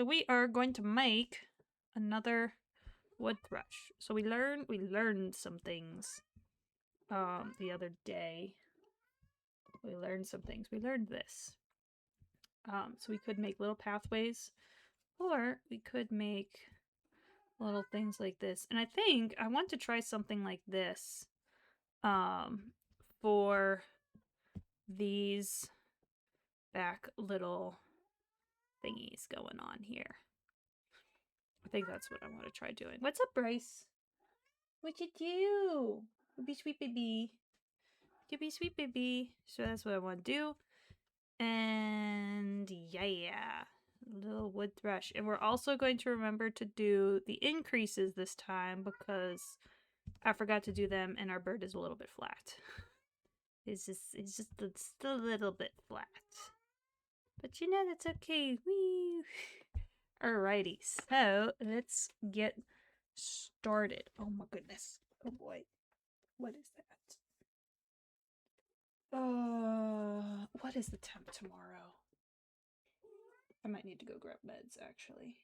so we are going to make another wood thrush. So we learned some things the other day. We learned some things. We learned this. So we could make little pathways, or we could make little things like this. And I think I want to try something like this for these back little thingies going on here. I think that's what I want to try doing. What's up, Bryce? What you do? You be sweet baby. You be sweet baby. So that's what I want to do. And yeah, little wood thrush. And we're also going to remember to do the increases this time because I forgot to do them and our bird is a little bit flat. It's just a little bit flat. But you know, that's okay. Whee! Alrighty, so let's get started. Oh my goodness. Oh boy. What is that? What is the temp tomorrow? I might need to go grab meds, actually.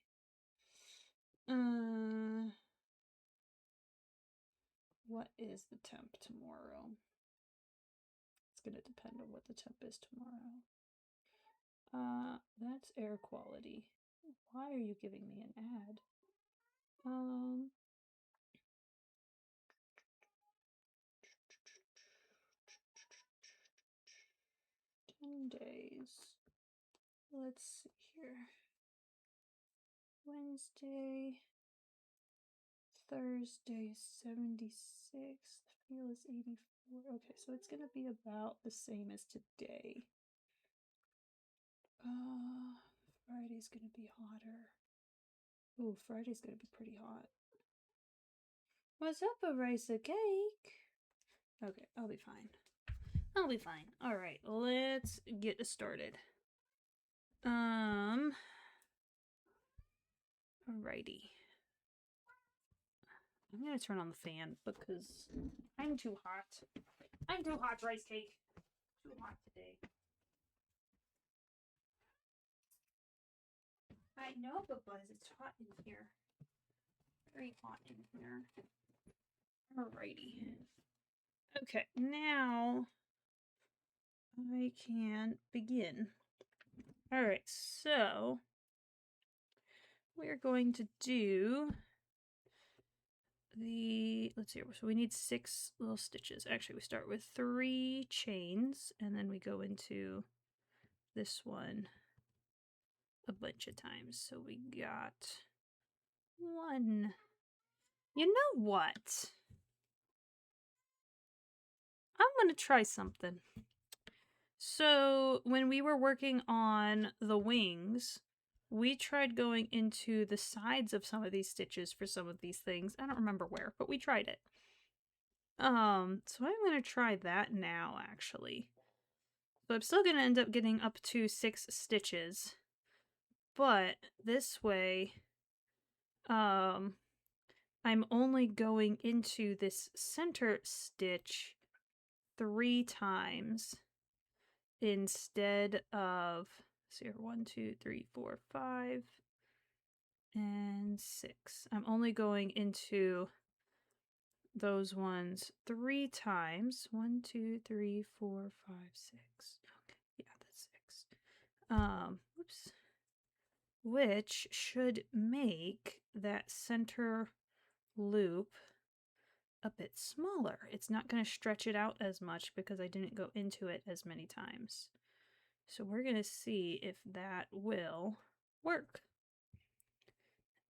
What is the temp tomorrow? It's gonna depend on what the temp is tomorrow. That's air quality. Why are you giving me an ad? 10 days. Let's see here. Wednesday, Thursday, 76. The feel is 84. Okay, so it's gonna be about the same as today. Friday's gonna be hotter. Ooh, Friday's gonna be pretty hot. What's up, a rice a cake? Okay, I'll be fine. I'll be fine. Alright, let's get started. Alrighty. I'm gonna turn on the fan because I'm too hot. I'm too hot, rice cake. Too hot today. I know, but Buzz, it's hot in here. Very hot in here. Alrighty. Okay, now I can begin. Alright, so we're going to do let's see, so we need 6 little stitches. Actually, we start with 3 chains, and then we go into this one a bunch of times. So we got 1. You know what? I'm going to try something. So when we were working on the wings, we tried going into the sides of some of these stitches for some of these things. I don't remember where, but we tried it. So I'm going to try that now, actually. So I'm still going to end up getting up to 6 stitches. But this way, I'm only going into this center stitch 3 times instead of, let's see here, 1, 2, 3, 4, 5, and 6. I'm only going into those ones 3 times. 1, 2, 3, 4, 5, 6. Okay, yeah, that's 6. Oops. Which should make that center loop a bit smaller. It's not going to stretch it out as much because I didn't go into it as many times. So we're going to see if that will work.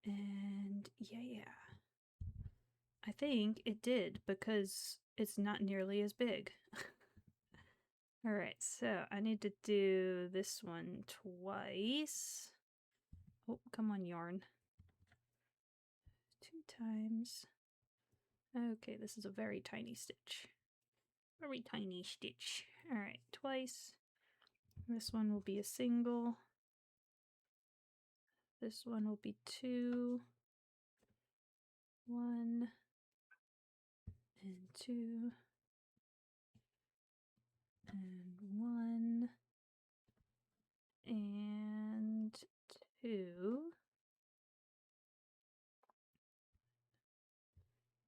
And yeah. I think it did because it's not nearly as big. Alright, so I need to do this one twice. Oh, come on, yarn. 2 times. Okay, this is a very tiny stitch. Very tiny stitch. Alright, twice. This one will be a single. This one will be 2. 1 and 2 and 1 and 2,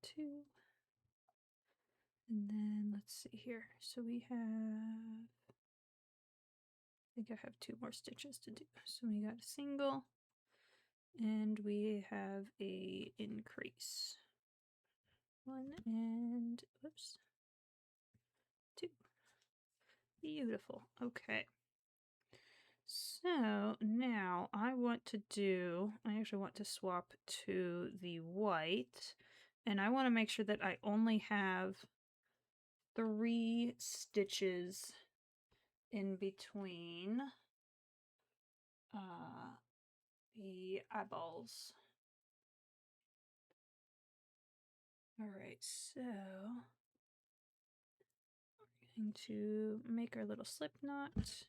2, and then let's see here. So we have, I think I have 2 more stitches to do. So we got a single, and we have a increase. 1 and, whoops, 2. Beautiful. Okay. So now I actually want to swap to the white, and I want to make sure that I only have 3 stitches in between the eyeballs. Alright, so we're going to make our little slip knot.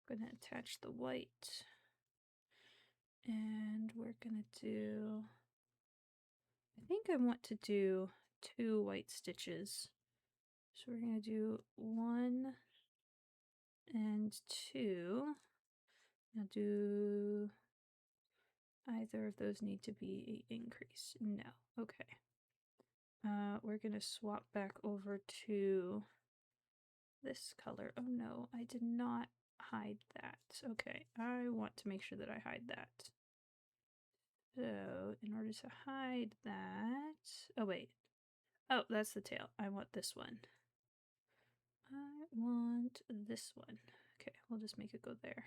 I'm going to attach the white, and we're going to do, I think I want to do 2 white stitches. So we're going to do 1 and 2. Now do either of those need to be an increase? No. Okay. We're going to swap back over to this color. Oh no, I did not hide that. Okay, I want to make sure that I hide that. So in order to hide that, oh wait, oh that's the tail. I want this one. I want this one. Okay, we'll just make it go there.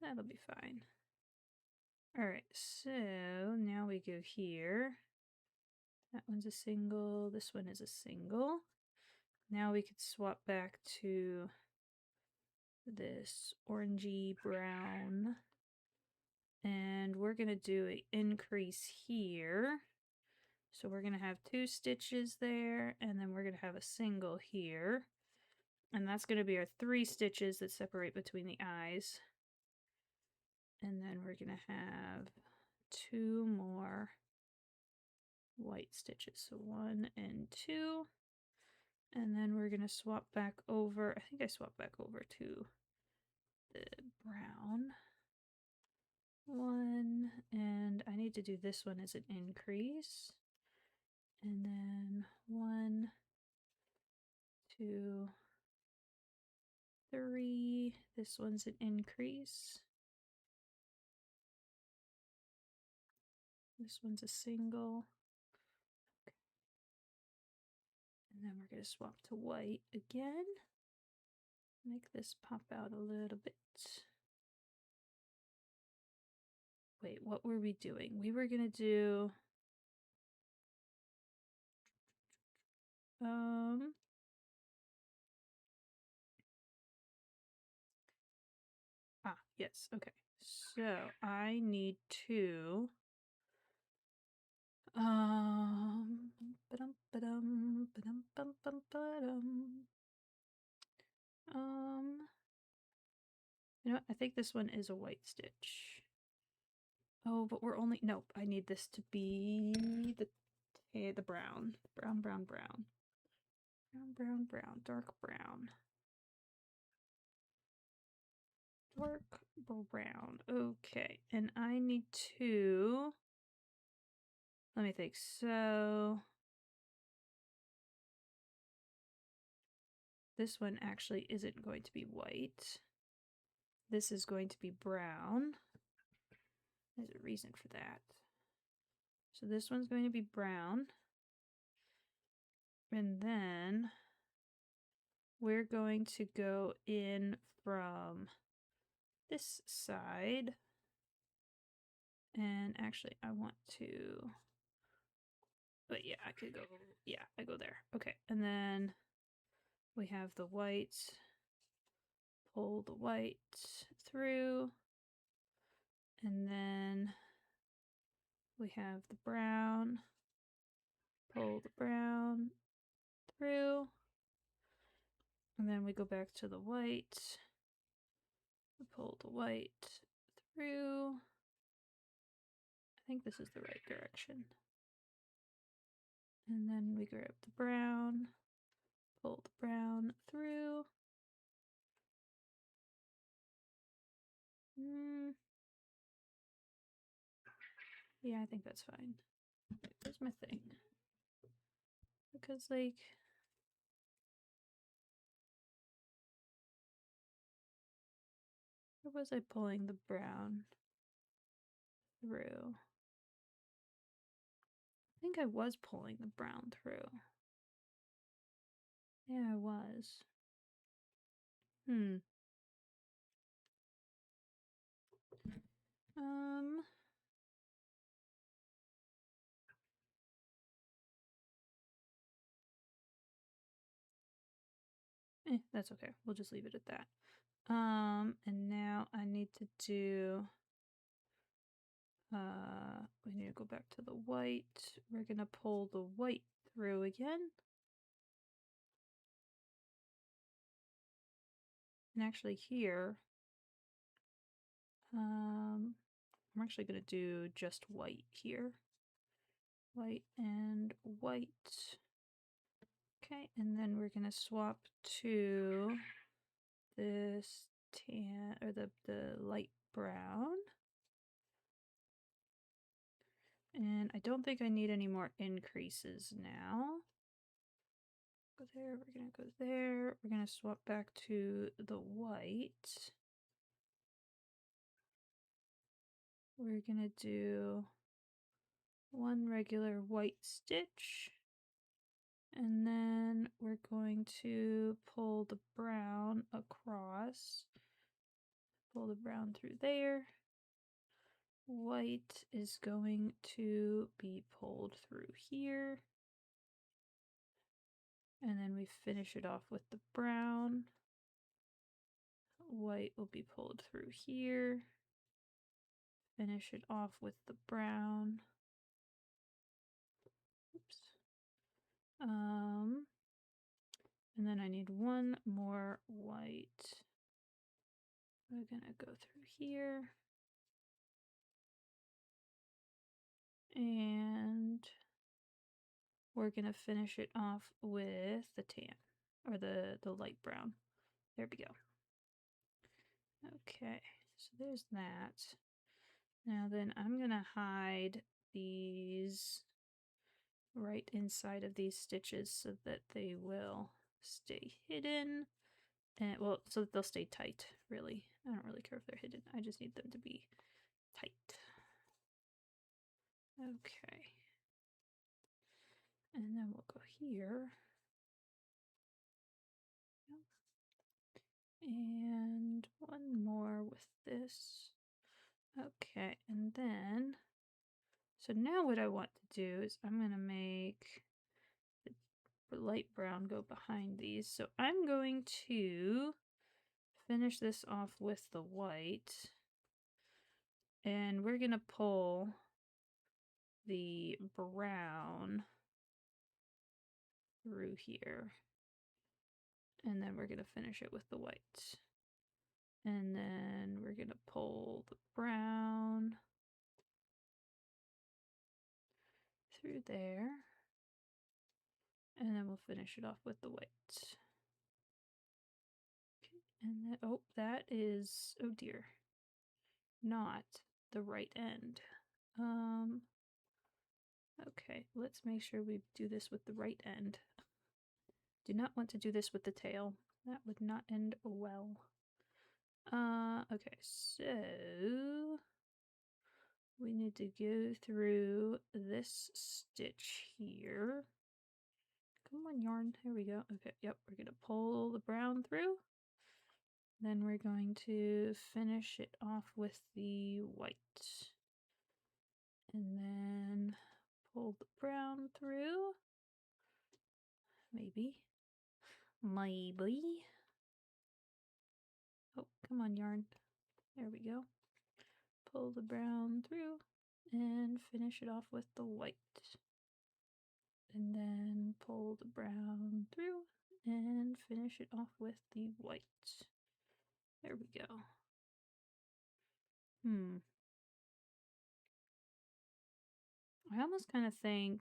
That'll be fine. Alright, so now we go here. That one's a single, this one is a single. Now we could swap back to this orangey brown. And we're going to do an increase here. So we're going to have 2 stitches there, and then we're going to have a single here. And that's going to be our 3 stitches that separate between the eyes. And then we're going to have 2 more white stitches. So 1 and 2. And then we're going to swap back over. I think I swapped back over to the brown. 1, and I need to do this one as an increase. And then 1, 2, 3. This one's an increase. This one's a single. Okay. And then we're going to swap to white again. Make this pop out a little bit. Wait, what were we doing? We were going to do... yes, okay. So I need to you know what? I think this one is a white stitch. Oh, but we're only, nope, I need this to be the brown. Brown, brown, brown. Brown, brown, brown, dark brown. Dark brown. Okay, and I need to, let me think. So this one actually isn't going to be white. This is going to be brown. There's a reason for that. So this one's going to be brown. And then we're going to go in from this side. And actually I want to, but yeah, I could go, yeah, I go there. Okay, and then we have the white, pull the white through, and then we have the brown, pull the brown through, and then we go back to the white, pull the white through. I think this is the right direction. And then we grab the brown, pull the brown through. Yeah, I think that's fine. Where's my thing? Because, like... Where was I pulling the brown through? I think I was pulling the brown through. Yeah, I was. Um... That's okay. We'll just leave it at that. And now I need to do... we need to go back to the white. We're gonna pull the white through again. And actually here, I'm actually gonna do just white here. White and white. Okay, and then we're gonna swap to this tan, or the light brown. And I don't think I need any more increases now. Go there, we're gonna go there. We're gonna swap back to the white. We're gonna do one regular white stitch. And then we're going to pull the brown across. Pull the brown through there. White is going to be pulled through here. And then we finish it off with the brown. White will be pulled through here. Finish it off with the brown. Oops. And then I need one more white. We're gonna go through here. And we're gonna finish it off with the tan, or the light brown. There we go. Okay, so there's that. Now then I'm gonna hide these right inside of these stitches so that they will stay hidden. And well, so that they'll stay tight, really. I don't really care if they're hidden. I just need them to be tight. Okay. And then we'll go here. And one more with this. Okay, and then, so now what I want to do is I'm going to make the light brown go behind these. So I'm going to finish this off with the white. And we're going to pull the brown through here. And then we're going to finish it with the white. And then we're going to pull the brown through there. And then we'll finish it off with the white. Okay, and then, oh, that is, oh dear, not the right end. Okay, let's make sure we do this with the right end. Do not want to do this with the tail. That would not end well. Okay, so we need to go through this stitch here. Come on, yarn. Here we go. Okay, yep, we're going to pull the brown through. Then we're going to finish it off with the white. And then pull the brown through. Maybe. Maybe. Oh, come on, yarn. There we go. Pull the brown through and finish it off with the white. And then pull the brown through and finish it off with the white. There we go. I almost kind of think,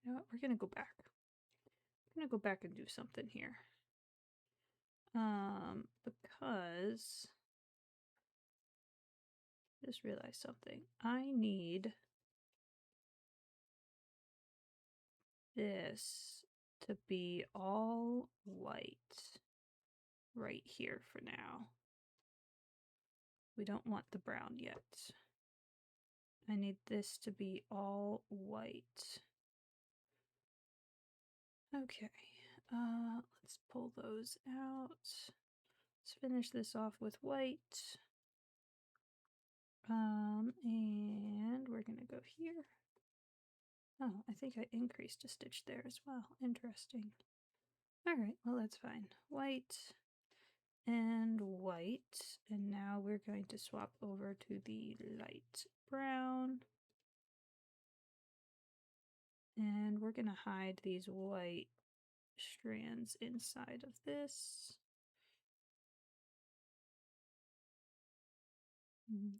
you know what, we're going to go back. I'm going to go back and do something here. Because Just realized something. I need this to be all white right here for now. We don't want the brown yet. I need this to be all white. Okay, let's pull those out. Let's finish this off with white. And we're gonna go here. Oh, I think I increased a stitch there as well. Interesting. Alright, well that's fine. White and white. And now we're going to swap over to the light brown. And we're gonna hide these white strands inside of this.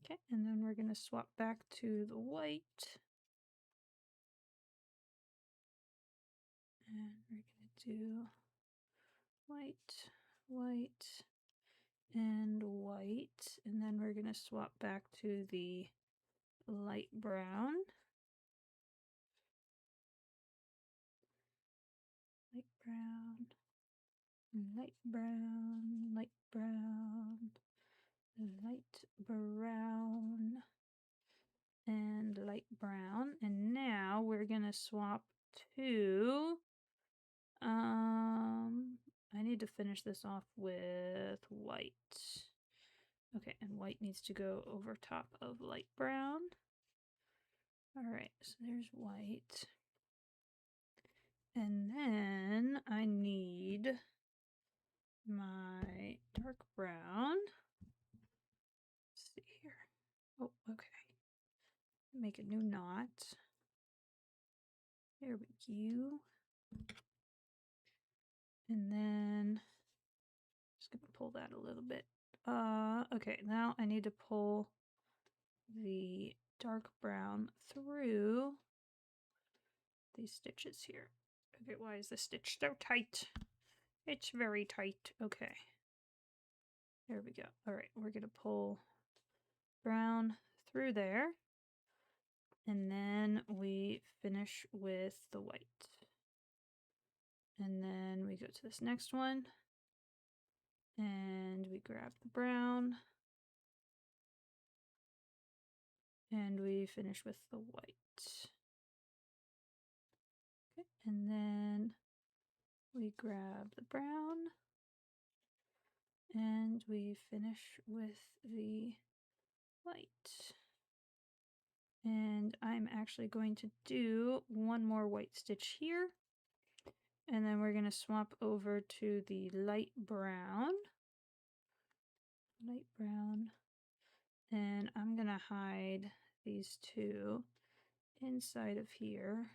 Okay, and then we're gonna swap back to the white. And we're gonna do white, white, and white. And then we're gonna swap back to the light brown. Light brown, light brown, light brown, light brown, and light brown. And now we're gonna swap to I need to finish this off with white. Okay, and white needs to go over top of light brown. Alright, so there's white. And then I need my dark brown. Let's see here. Oh, okay. Make a new knot. There we go. And then just gonna pull that a little bit. Okay, now I need to pull the dark brown through these stitches here. Okay, why is this stitch so tight? It's very tight. Okay. There we go. All right, we're gonna pull brown through there. And then we finish with the white. And then we go to this next one. And we grab the brown. And we finish with the white. Okay, and then we grab the brown. And we finish with the white. And I'm actually going to do one more white stitch here. And then we're going to swap over to the light brown. Light brown. And I'm going to hide these two inside of here.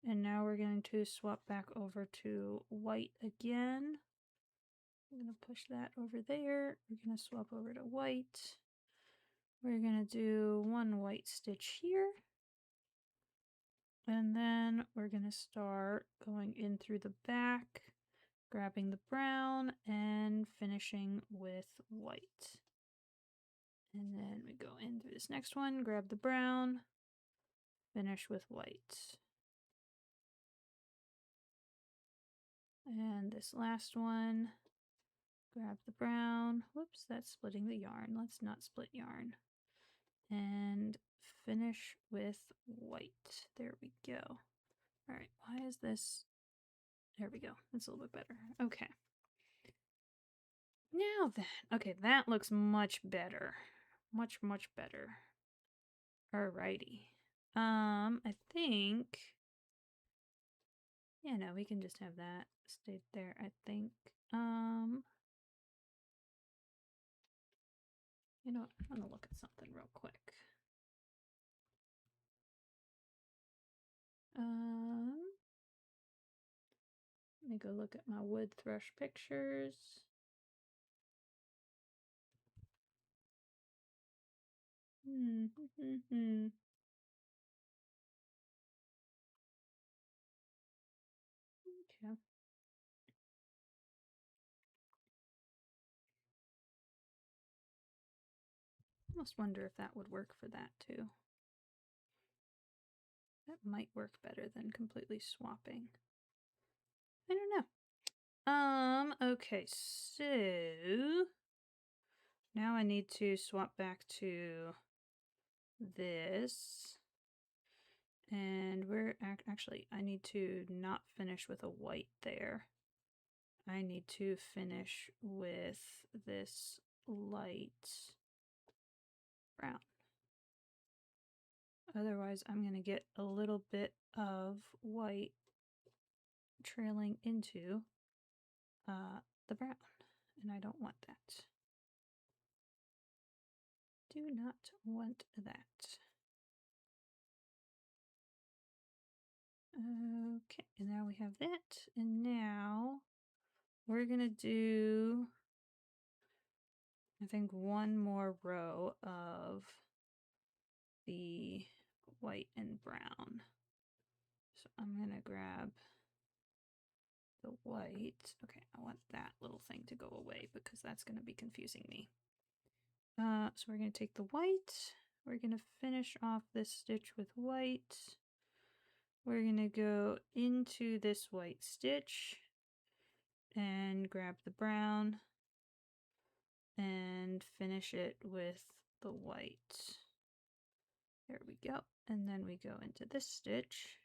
And now we're going to swap back over to white again. I'm going to push that over there. We're going to swap over to white. We're going to do one white stitch here. And then we're going to start going in through the back, grabbing the brown and finishing with white. And then we go in through this next one, grab the brown, finish with white. And this last one, grab the brown. Whoops, that's splitting the yarn. Let's not split yarn. And finish with white. There we go. All right, why is this? There we go. That's a little bit better. Okay. Now then, okay, that looks much better. Much, much better. Alrighty. I think, yeah, no, we can just have that stay there, I think. You know what, I'm gonna look at something real quick. Let me go look at my wood thrush pictures. Okay. almost wonder if that would work for that too. That might work better than completely swapping. I don't know. Okay, so now I need to swap back to this. And we're actually, I need to not finish with a white there. I need to finish with this light brown. Otherwise, I'm going to get a little bit of white trailing into the brown, and I don't want that. Do not want that. Okay, and now we have that, and now we're gonna do, I think, one more row of the white and brown. So I'm gonna grab the white. Okay, I want that little thing to go away because that's gonna be confusing me. So we're gonna take the white. We're gonna finish off this stitch with white. We're gonna go into this white stitch and grab the brown and finish it with the white. There we go. And then we go into this stitch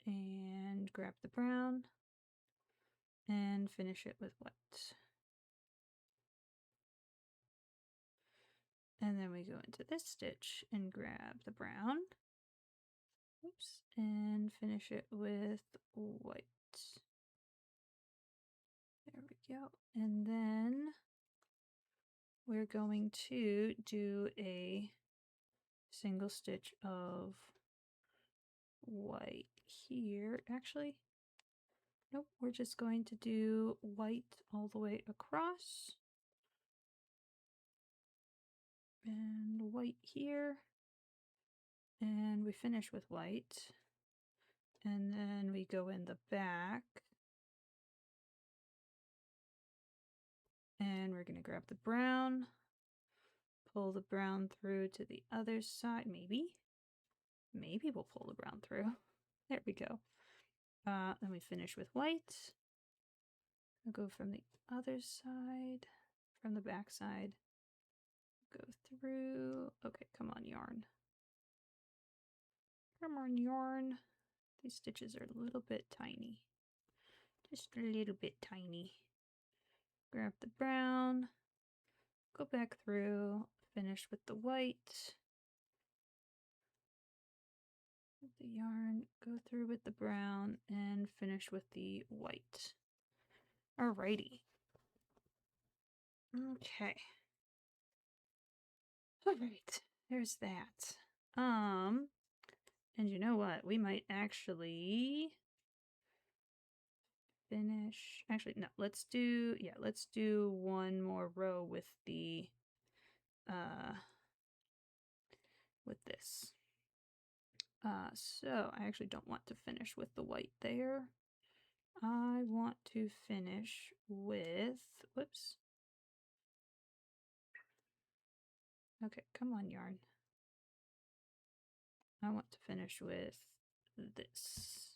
and grab the brown and finish it with white. And then we go into this stitch and grab the brown. Oops, and finish it with white. There we go. And then we're going to do a single stitch of white here. Actually, nope, we're just going to do white all the way across. And white here. And we finish with white. And then we go in the back. And we're going to grab the brown, pull the brown through to the other side. Maybe we'll pull the brown through. There we go. Then we finish with white. I'll go from the other side, from the back side. Go through. Okay, come on, yarn. Come on, yarn. These stitches are a little bit tiny. Just a little bit tiny. Grab the brown. Go back through. Finish with the white. The yarn, go through with the brown, and finish with the white. Alrighty. Okay. Alright, there's that. And you know what? We might actually finish. Actually, no, let's do one more row with the with this. So I actually don't want to finish with the white there. I want to finish with, whoops. Okay, come on, yarn. I want to finish with this.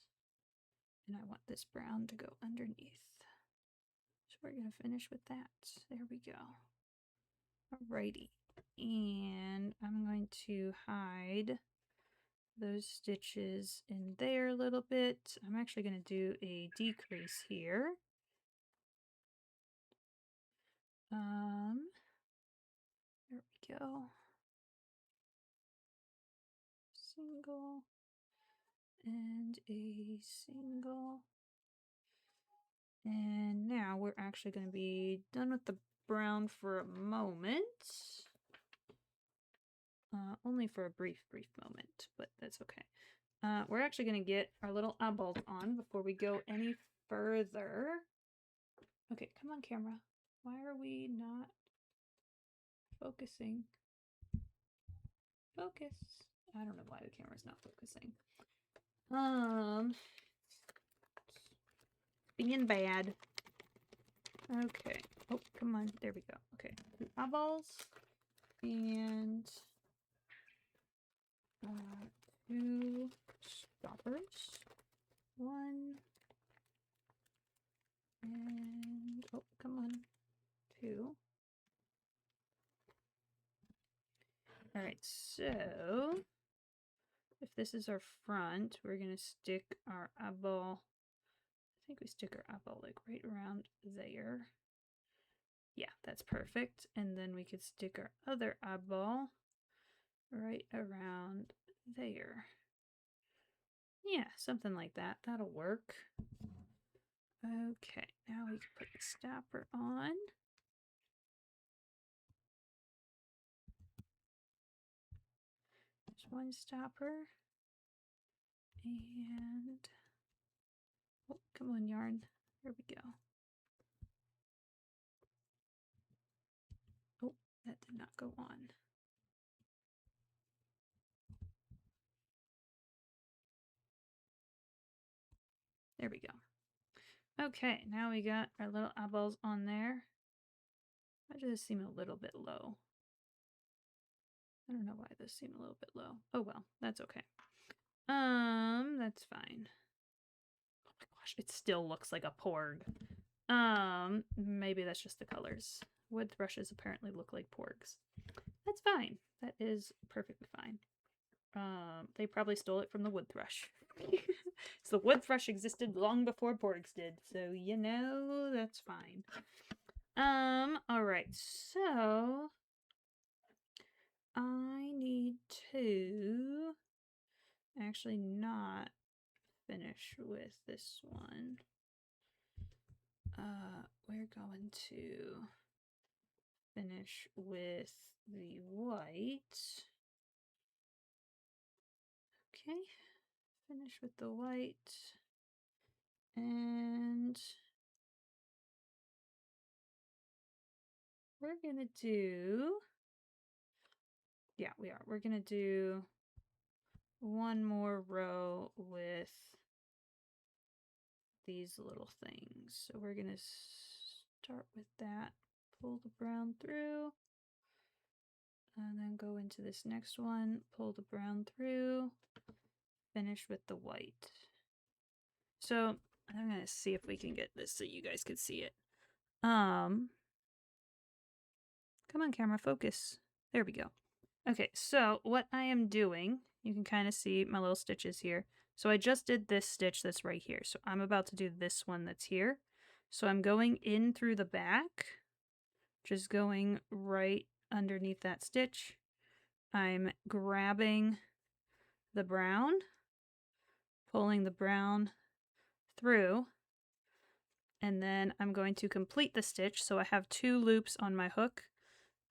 And I want this brown to go underneath. So we're going to finish with that. There we go. Alrighty. And I'm going to hide those stitches in there a little bit. I'm actually going to do a decrease here. There we go. Single and a single. And now we're actually going to be done with the brown for a moment. Only for a brief moment, but that's okay. We're actually going to get our little eyeballs on before we go any further. Okay, come on, camera. Why are we not focusing? Focus. I don't know why the camera's not focusing. Being bad. Okay. Oh, come on. There we go. Okay. Eyeballs. And 2 stoppers. 1. And, oh, come on. 2. All right, so if this is our front, we're going to stick our eyeball. I think we stick our eyeball like right around there. Yeah, that's perfect. And then we could stick our other eyeball right around there. Yeah, something like that. That'll work. Okay, now we can put the stopper on. There's one stopper. And, oh, come on, yarn. There we go. Oh, that did not go on. There we go. Okay, now we got our little eyeballs on there. Why does this seem a little bit low? I don't know why this seemed a little bit low. Oh well, that's okay. That's fine. Oh my gosh, it still looks like a porg. Maybe that's just the colors. Wood thrushes apparently look like porgs. That's fine. That is perfectly fine. They probably stole it from the wood thrush. So the wood thrush existed long before porgs did, so you know, that's fine. Alright, so I need to actually not finish with this one. We're going to finish with the white. Okay, finish with the white. And we're gonna do, yeah, we are. We're gonna do one more row with these little things. So we're gonna start with that, pull the brown through, and then go into this next one, pull the brown through, finish with the white. So I'm gonna see if we can get this so you guys could see it. Come on, camera, focus. There we go. Okay, so what I am doing, you can kind of see my little stitches here. So I just did this stitch that's right here. So I'm about to do this one that's here. So I'm going in through the back, just going right underneath that stitch. I'm grabbing the brown, pulling the brown through, and then I'm going to complete the stitch. So I have 2 loops on my hook.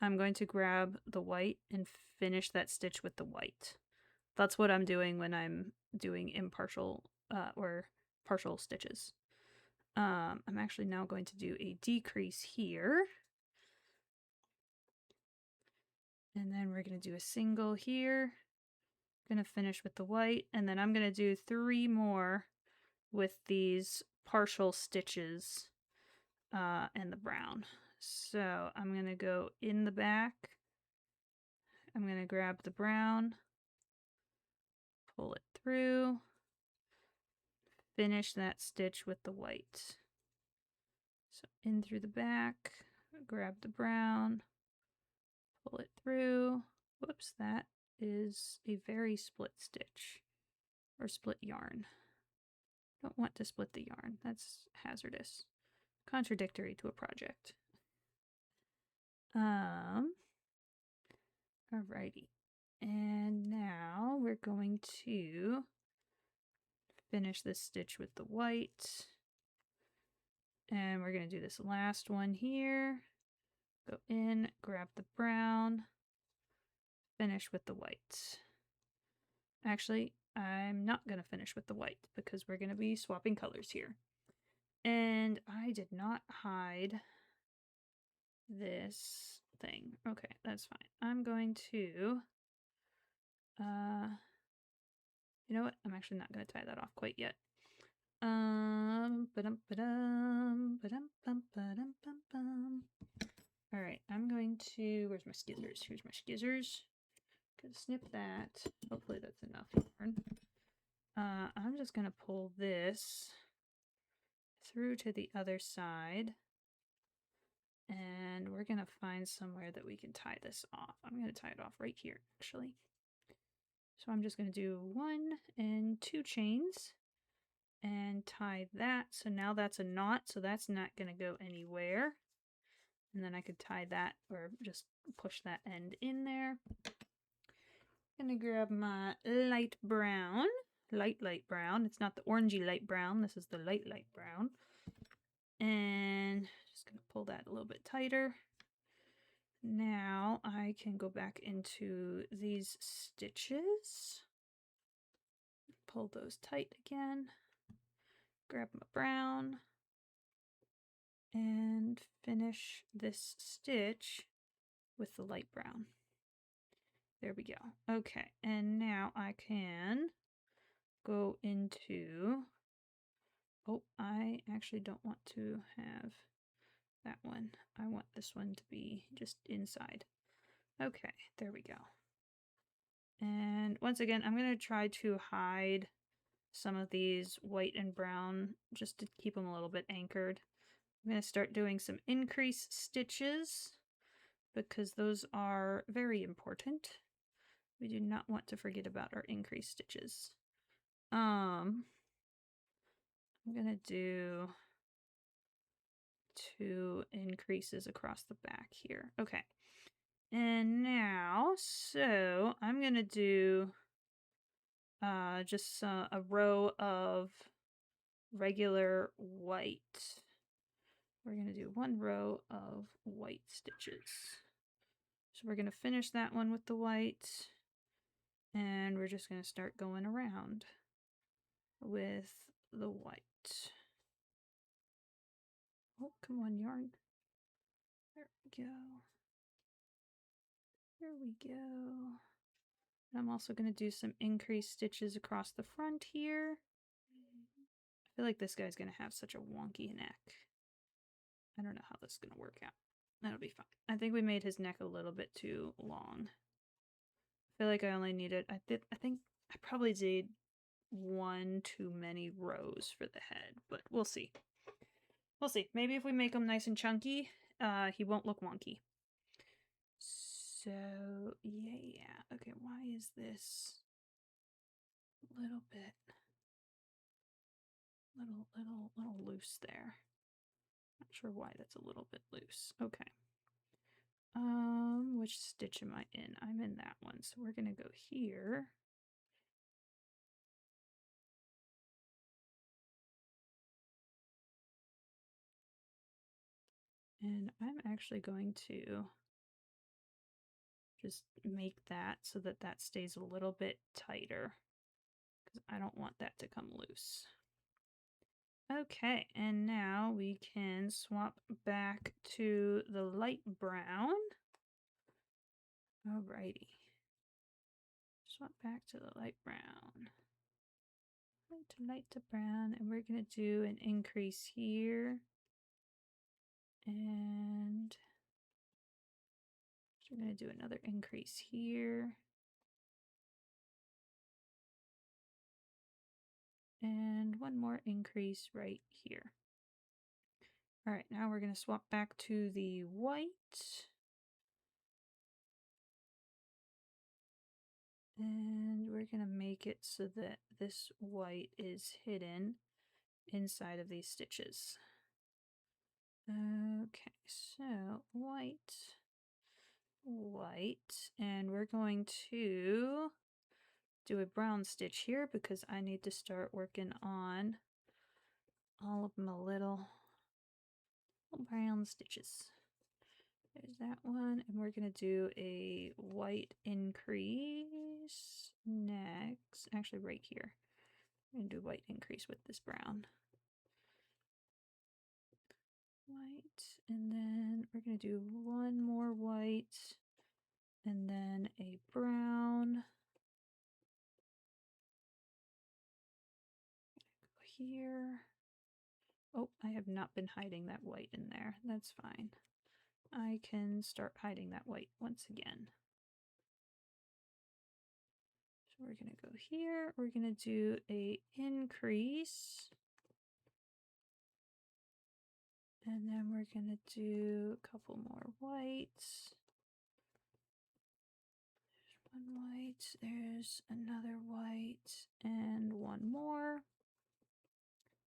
I'm going to grab the white and finish that stitch with the white. That's what I'm doing when I'm doing impartial or partial stitches. I'm actually now going to do a decrease here. And then we're going to do a single here. Going to finish with the white. And then I'm going to do 3 more with these partial stitches and the brown. So I'm going to go in the back. I'm going to grab the brown, pull it through, finish that stitch with the white. So in through the back, grab the brown, pull it through. Whoops, that is a very split stitch or split yarn. Don't want to split the yarn. That's hazardous. Contradictory to a project. Alrighty. And now we're going to finish this stitch with the white. And we're going to do this last one here. Go in, grab the brown, finish with the white. Actually, I'm not going to finish with the white because we're going to be swapping colors here. And I did not hide this thing. Okay, that's fine. I'm going to, you know what? I'm actually not going to tie that off quite yet. All right, I'm going to, where's my skizzers? Here's my skizzers. Gonna snip that. Hopefully that's enough yarn. I'm just gonna pull this through to the other side. And we're gonna find somewhere that we can tie this off. I'm gonna tie it off right here, actually. So I'm just gonna do 1 and 2 chains and tie that. So now that's a knot, so that's not gonna go anywhere. And then I could tie that or just push that end in there. I'm gonna grab my light brown. Light brown. It's not the orangey light brown. This is the light brown. And just gonna pull that a little bit tighter. Now I can go back into these stitches. Pull those tight again. Grab my brown. And finish this stitch with the light brown. There we go. Okay, and now I can go into... Oh, I actually don't want to have that one. I want this one to be just inside. Okay, there we go. And once again, I'm going to try to hide some of these white and brown just to keep them a little bit anchored. I'm going to start doing some increase stitches because those are very important. We do not want to forget about our increase stitches. I'm going to do 2 increases across the back here. Okay. And now, so I'm going to do just a row of regular white. We're going to do 1 row of white stitches. So we're going to finish that one with the white. And we're just going to start going around with the white. Oh, come on, yarn. There we go. There we go. I'm also going to do some increased stitches across the front here. I feel like this guy's going to have such a wonky neck. I don't know how this is going to work out. That'll be fine. I think we made his neck a little bit too long. I feel like I only needed, I think I probably did 1 too many rows for the head, but we'll see. We'll see. Maybe if we make him nice and chunky, he won't look wonky. So, yeah. Okay, why is this a little bit, little loose there? Not sure why that's a little bit loose. Okay. Which stitch am I in? I'm in that one. So we're gonna go here. And I'm actually going to just make that so that that stays a little bit tighter because I don't want that to come loose. Okay, and now we can swap back to the light brown. Alrighty. Swap back to the light brown. Light to brown, and we're going to do an increase here. And we're going to do another increase here. And 1 more increase right here. All right, now we're going to swap back to the white. And we're going to make it so that this white is hidden inside of these stitches. Okay, so white, and we're going to do a brown stitch here because I need to start working on all of my little brown stitches. There's that one, and we're going to do a white increase next. Actually, right here. I'm going to do white increase with this brown. White, and then we're going to do 1 more white, and then a brown. Go here. Oh, I have not been hiding that white in there. That's fine. I can start hiding that white once again. So we're going to go here. We're going to do a increase. And then we're going to do a couple more whites. There's one white. There's another white. And one more.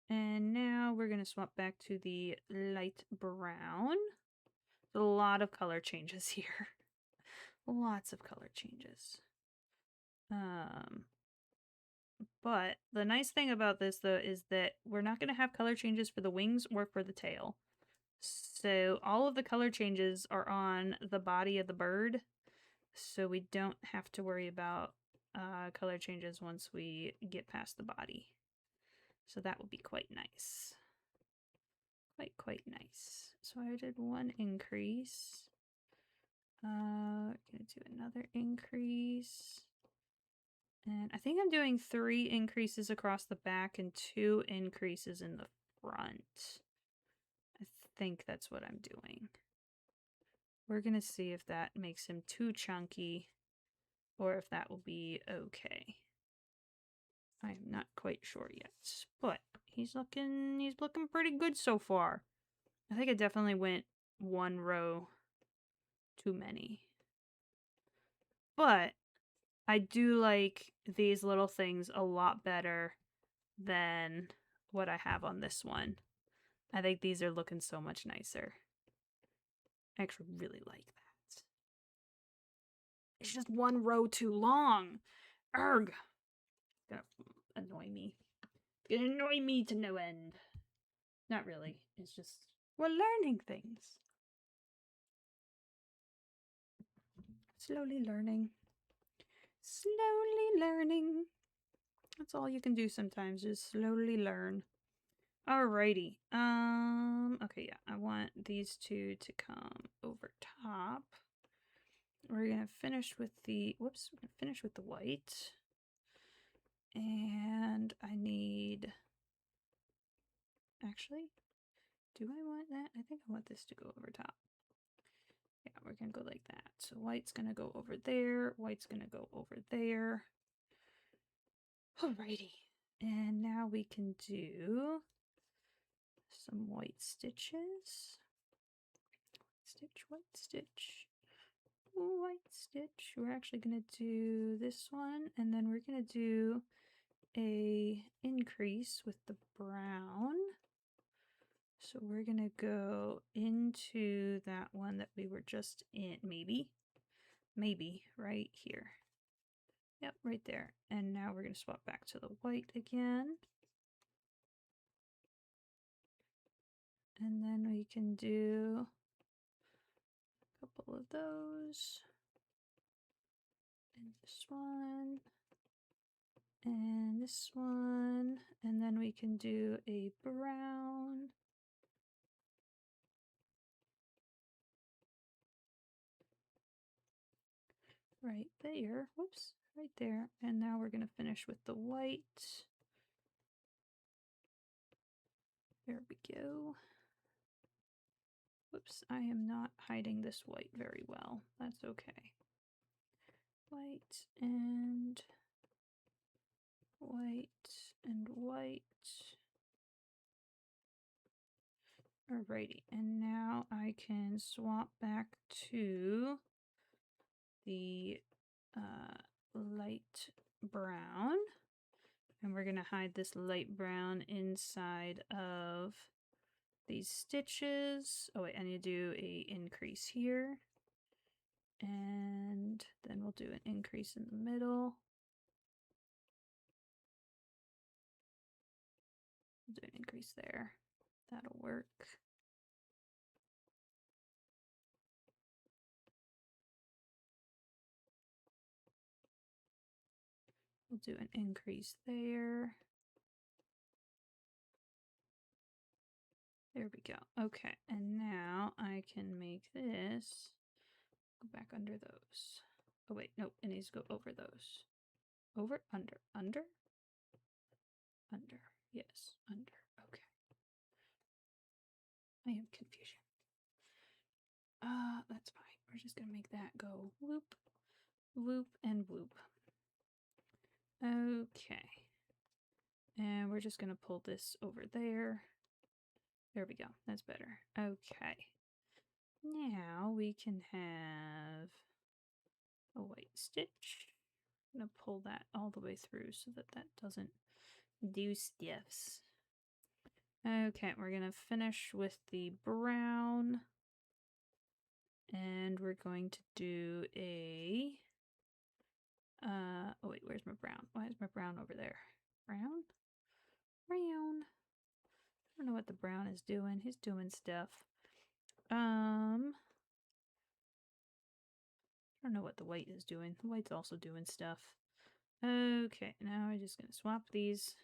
And now we're going to swap back to the light brown. A lot of color changes here. Lots of color changes. But the nice thing about this, though, is that we're not going to have color changes for the wings or for the tail. So all of the color changes are on the body of the bird. So we don't have to worry about color changes once we get past the body. So that will be quite nice. Quite nice. So I did one increase. Gonna do another increase. And I think I'm doing 3 increases across the back and 2 increases in the front. I think that's what I'm doing. We're gonna see if that makes him too chunky or if that will be okay. I'm not quite sure yet, but he's looking pretty good so far. I think I definitely went 1 row too many. But I do like these little things a lot better than what I have on this one. I think these are looking so much nicer. I actually really like that. It's just 1 row too long. Urgh. Gonna annoy me. Gonna annoy me to no end. Not really. It's just we're learning things. Slowly learning. Slowly learning. That's all you can do sometimes, is slowly learn. Alrighty. Okay, yeah. I want these 2 to come over top. We're gonna finish with the we're gonna finish with the white. And I need actually, do I want that? I think I want this to go over top. Yeah, we're gonna go like that. So white's gonna go over there, white's gonna go over there. Alrighty. And now we can do some white stitches. Stitch, white stitch, white stitch. We're actually gonna do this one, and then we're gonna do a increase with the brown. So we're gonna go into that one that we were just in, maybe right here. Yep, right there. And now we're gonna swap back to the white again. And then we can do a couple of those. And this one. And this one. And then we can do a brown. Right there. Whoops. Right there. And now we're going to finish with the white. There we go. Whoops, I am not hiding this white very well. That's okay. White and white and white. Alrighty, and now I can swap back to the light brown. And we're going to hide this light brown inside of these stitches. Oh wait, I need to do a increase here. And then we'll do an increase in the middle. We'll do an increase there. That'll work. We'll do an increase there. There we go. Okay, and now I can make this go back under those. Oh wait, nope, it needs to go over those. Over, under, under, under. Yes, under. Okay. I am confusion. That's fine. We're just gonna make that go whoop, whoop, and whoop. Okay. And we're just gonna pull this over there. There we go. That's better. Okay. Now we can have a white stitch. I'm gonna pull that all the way through so that that doesn't do stiffs. Okay, we're gonna finish with the brown. And we're going to do a... oh wait, where's my brown? Why is my brown over there? Brown? Brown. I don't know what the brown is doing. He's doing stuff. I don't know what the white is doing. The white's also doing stuff. Okay, now I'm just gonna swap these.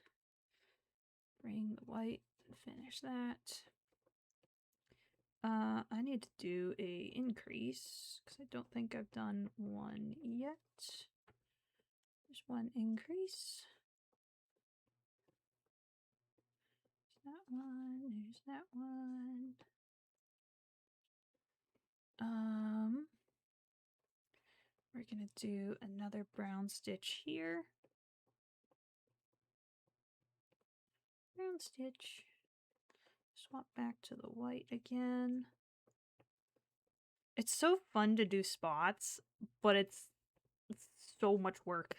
Bring the white and finish that. I need to do a increase because I don't think I've done one yet. There's one increase. There's that one. There's that one. We're gonna do another brown stitch here. Brown stitch. Swap back to the white again. It's so fun to do spots, but it's so much work.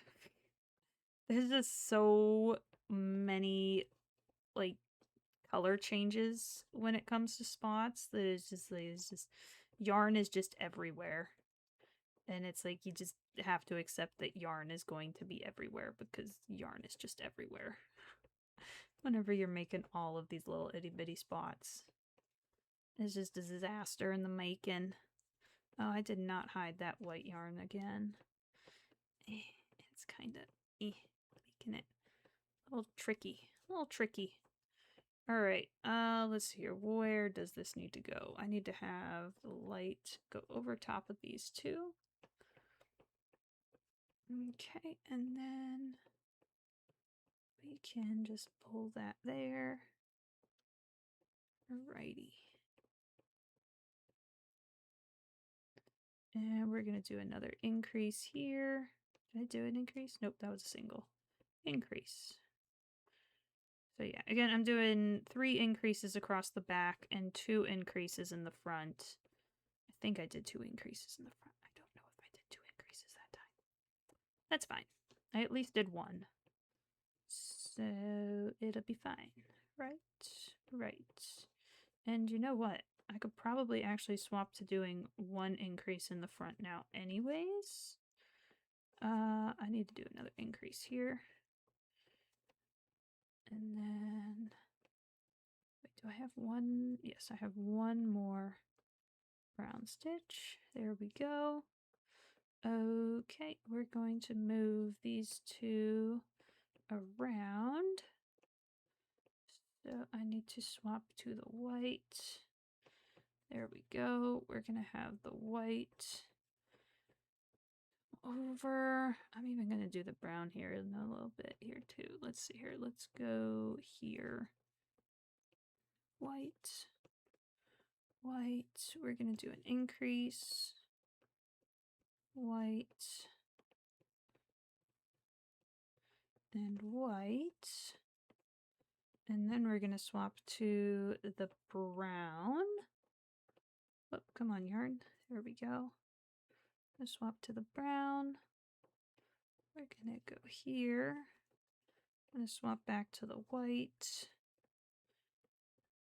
There's just so many like color changes when it comes to spots that it's just yarn is just everywhere. And it's like you just have to accept that yarn is going to be everywhere because yarn is just everywhere. Whenever you're making all of these little itty bitty spots. It's just a disaster in the making. Oh, I did not hide that white yarn again. It's kind of making it a little tricky. A little tricky. Alright, let's see here. Where does this need to go? I need to have the light go over top of these two. Okay, and then we can just pull that there. Alrighty. And we're going to do another increase here. Did I do an increase? Nope, that was a single. Increase. So yeah, again, I'm doing 3 increases across the back and 2 increases in the front. I think I did 2 increases in the front. I don't know if I did 2 increases that time. That's fine. I at least did 1. So it'll be fine. Right? Right. And you know what? I could probably actually swap to doing 1 increase in the front now anyways. I need to do another increase here. And then, wait, do I have 1? Yes, I have 1 more brown stitch. There we go. Okay, we're going to move these 2 around. So I need to swap to the white. There we go. We're going to have the white over. I'm even going to do the brown here in a little bit here too. Let's see here. Let's go here. White. White. We're going to do an increase. White. And white. And then we're going to swap to the brown. Oh, come on, yarn. There we go. Let's swap to the brown. We're going to go here. I'm going to swap back to the white.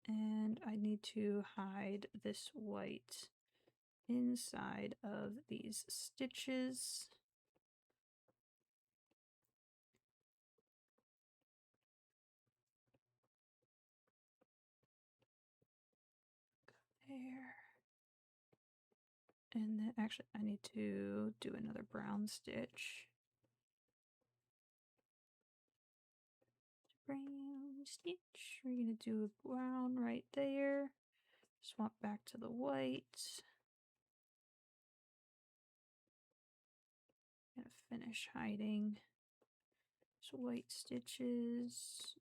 And I need to hide this white inside of these stitches. There. And then actually I need to do another brown stitch. Brown stitch. We're going to do a brown right there. Swap back to the white. Gonna finish hiding some white stitches.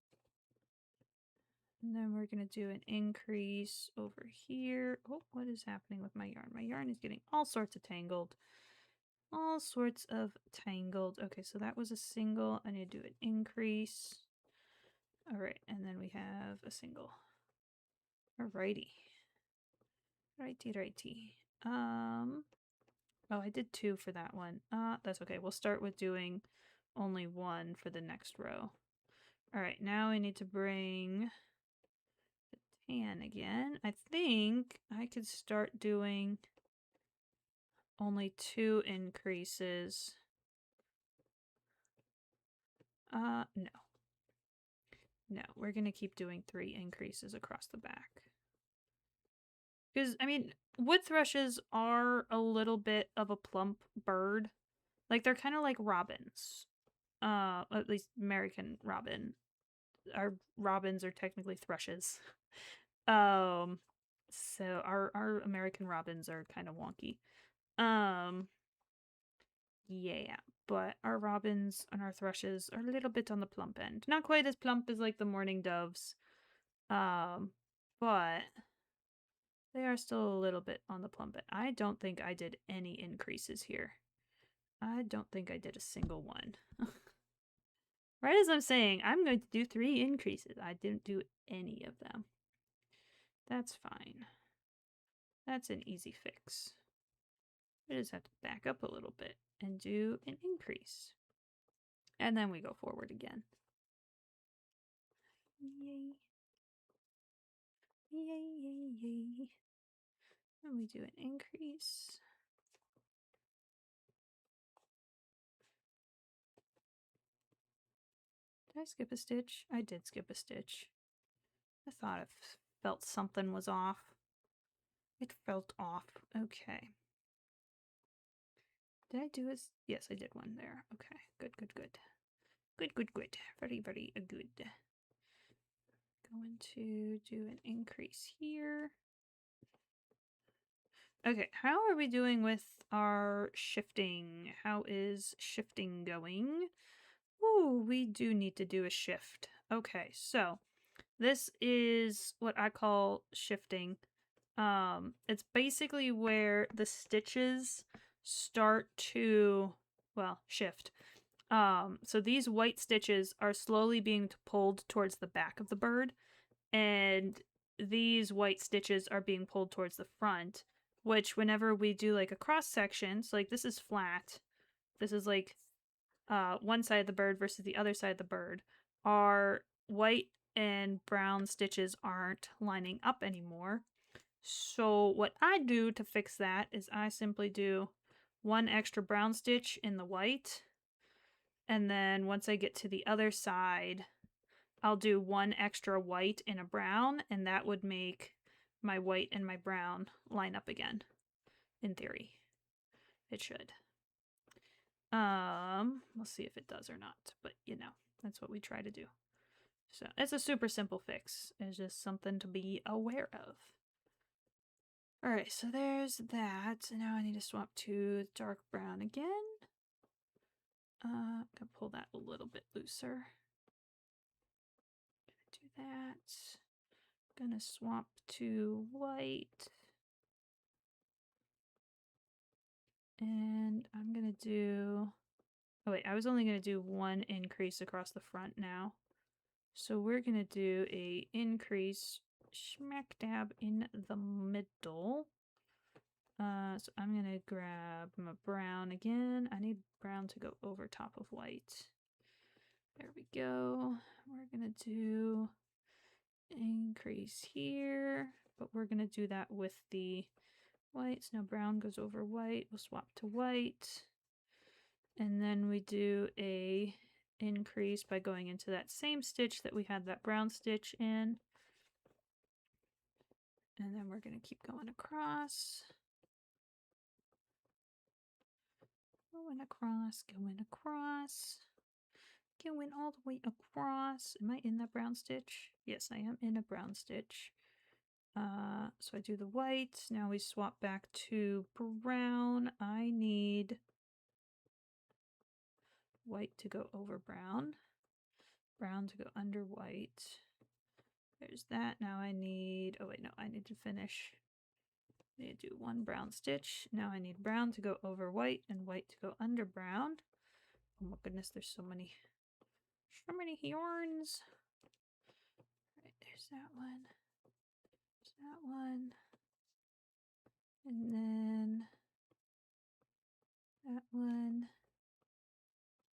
And then we're going to do an increase over here. Oh, what is happening with my yarn? My yarn is getting all sorts of tangled. All sorts of tangled. Okay, so that was a single. I need to do an increase. All right, and then we have a single. Alrighty. Righty. Oh, I did 2 for that one. That's okay. We'll start with doing only 1 for the next row. All right, now we need to bring the tan again. I think I could start doing only 2 increases. No. No, we're going to keep doing 3 increases across the back. Because, I mean, wood thrushes are a little bit of a plump bird. Like, they're kind of like robins. At least American robin. Our robins are technically thrushes. So our American robins are kind of wonky. Yeah, but our robins and our thrushes are a little bit on the plump end. Not quite as plump as like the mourning doves. But they are still a little bit on the plump end. I don't think I did any increases here. I don't think I did a single one. Right as I'm saying, I'm going to do 3 increases. I didn't do any of them. That's fine. That's an easy fix. I just have to back up a little bit and do an increase. And then we go forward again. Yay. Yay. And we do an increase. Did I skip a stitch? I did skip a stitch. I thought I felt something was off. It felt off. Okay. Did I do this? Yes, I did one there. Okay. Good. Good. Very good. Going to do an increase here. Okay, how are we doing with our shifting? How is shifting going? Ooh, we do need to do a shift. Okay, so this is what I call shifting. It's basically where the stitches start to, well, shift. So these white stitches are slowly being pulled towards the back of the bird, and these white stitches are being pulled towards the front, which whenever we do like a cross section, so like this is flat, this is like one side of the bird versus the other side of the bird, our white and brown stitches aren't lining up anymore. So what I do to fix that is I simply do 1 extra brown stitch in the white, and then once I get to the other side, I'll do 1 extra white in a brown, and that would make my white and my brown line up again. In theory, it should. We'll see if it does or not, but you know, that's what we try to do. So it's a super simple fix. It's just something to be aware of. Alright, so there's that. Now I need to swap to dark brown again. I'm gonna pull that a little bit looser. Do that. Gonna swap to white. And I'm gonna do... Oh wait, I was only gonna do 1 increase across the front now. So we're gonna do a increase smack dab in the middle. So I'm gonna grab my brown again. I need brown to go over top of white. There we go. We're gonna do increase here, but we're gonna do that with the white. So now brown goes over white. We'll swap to white. And then we do a increase by going into that same stitch that we had that brown stitch in. And then we're going to keep going across. Going across. Going all the way across. Am I in that brown stitch? Yes, I am in a brown stitch. So I do the white. Now we swap back to brown. I need white to go over brown. Brown to go under white. There's that. Now I need, oh wait, no, I need to finish. I need to do one brown stitch. Now I need brown to go over white and white to go under brown. Oh my goodness, there's so many yarns. Right, there's that one. There's that one. And then that one.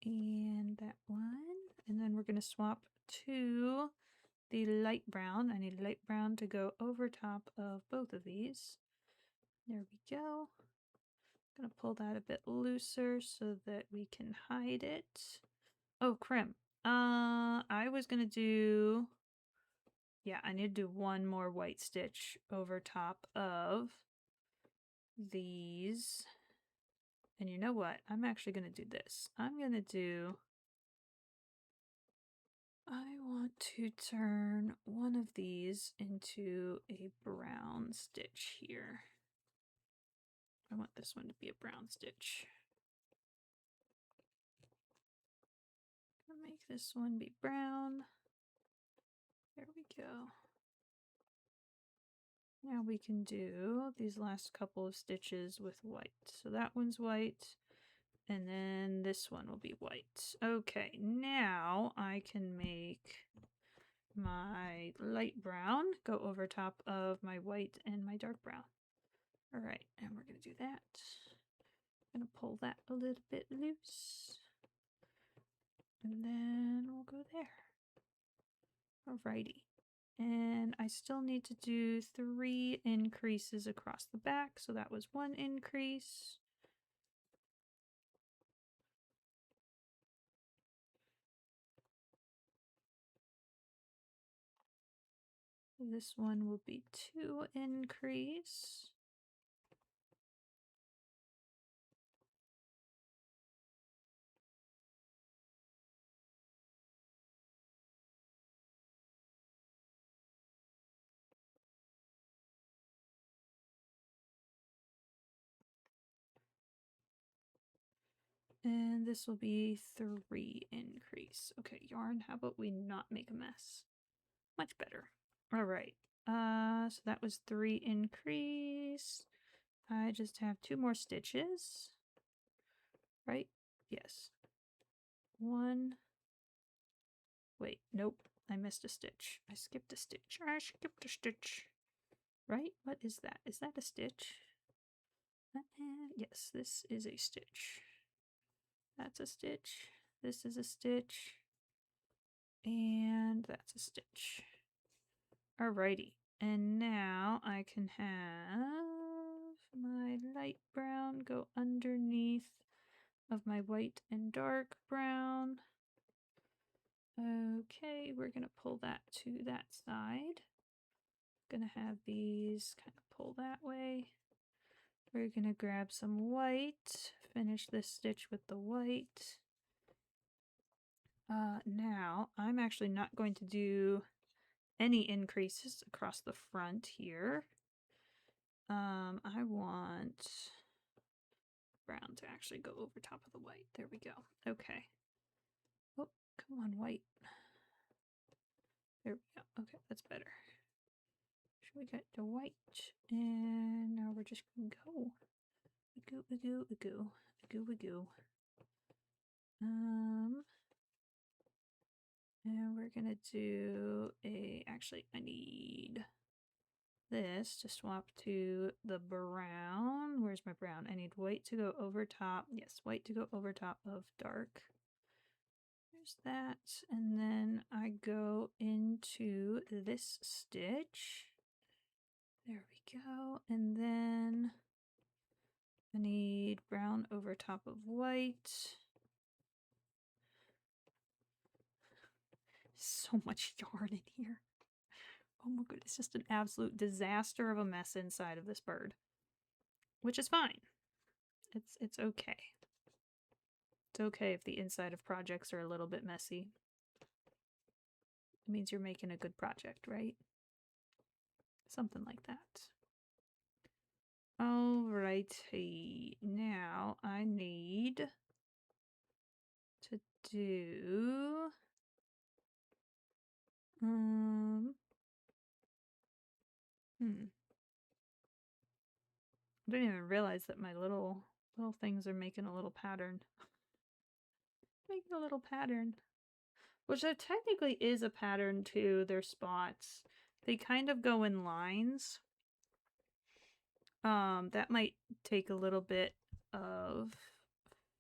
And that one. And then we're going to swap to the light brown. I need light brown to go over top of both of these. There we go. I'm going to pull that a bit looser so that we can hide it. Oh, crim. I was going to do... Yeah, I need to do one more white stitch over top of these. And you know what? I'm actually going to do this. I'm going to do... I want to turn one of these into a brown stitch here. I want this one to be a brown stitch. I'm gonna make this one be brown. There we go. Now we can do these last couple of stitches with white. So that one's white, and then this one will be white. Okay, now I can make my light brown go over top of my white and my dark brown. All right, and we're gonna do that. I'm gonna pull that a little bit loose. And then we'll go there. Alrighty. And I still need to do 3 increases across the back. So that was 1 increase. This one will be 2 increase. And this will be 3 increase. Okay, yarn, how about we not make a mess? Much better. All right. So that was 3 increase. I just have 2 more stitches. Right? Yes. 1. Wait, nope. I missed a stitch. I skipped a stitch. I skipped a stitch. Right? What is that? Is that a stitch? Yes, this is a stitch. That's a stitch. This is a stitch. And that's a stitch. Alrighty. And now I can have my light brown go underneath of my white and dark brown. Okay, we're going to pull that to that side. Gonna have these kind of pull that way. We're gonna grab some white, finish this stitch with the white. Now I'm actually not going to do any increases across the front here. I want brown to actually go over top of the white. There we go. Okay. Oh, come on, white. There we go. Okay, that's better. So we got the white, and now we're just gonna go. Wiggle. And we're gonna do actually I need this to swap to the brown. Where's my brown? I need white to go over top. Yes, white to go over top of dark. There's that. And then I go into this stitch. There we go. And then I need brown over top of white. So much yarn in here. Oh my goodness, it's just an absolute disaster of a mess inside of this bird. Which is fine. It's okay. It's okay if the inside of projects are a little bit messy. It means you're making a good project, right? Something like that. Alrighty. Now I need to do I didn't even realize that my little things are making a little pattern. Making a little pattern. Which there technically is a pattern to their spots. They kind of go in lines. That might take a little bit of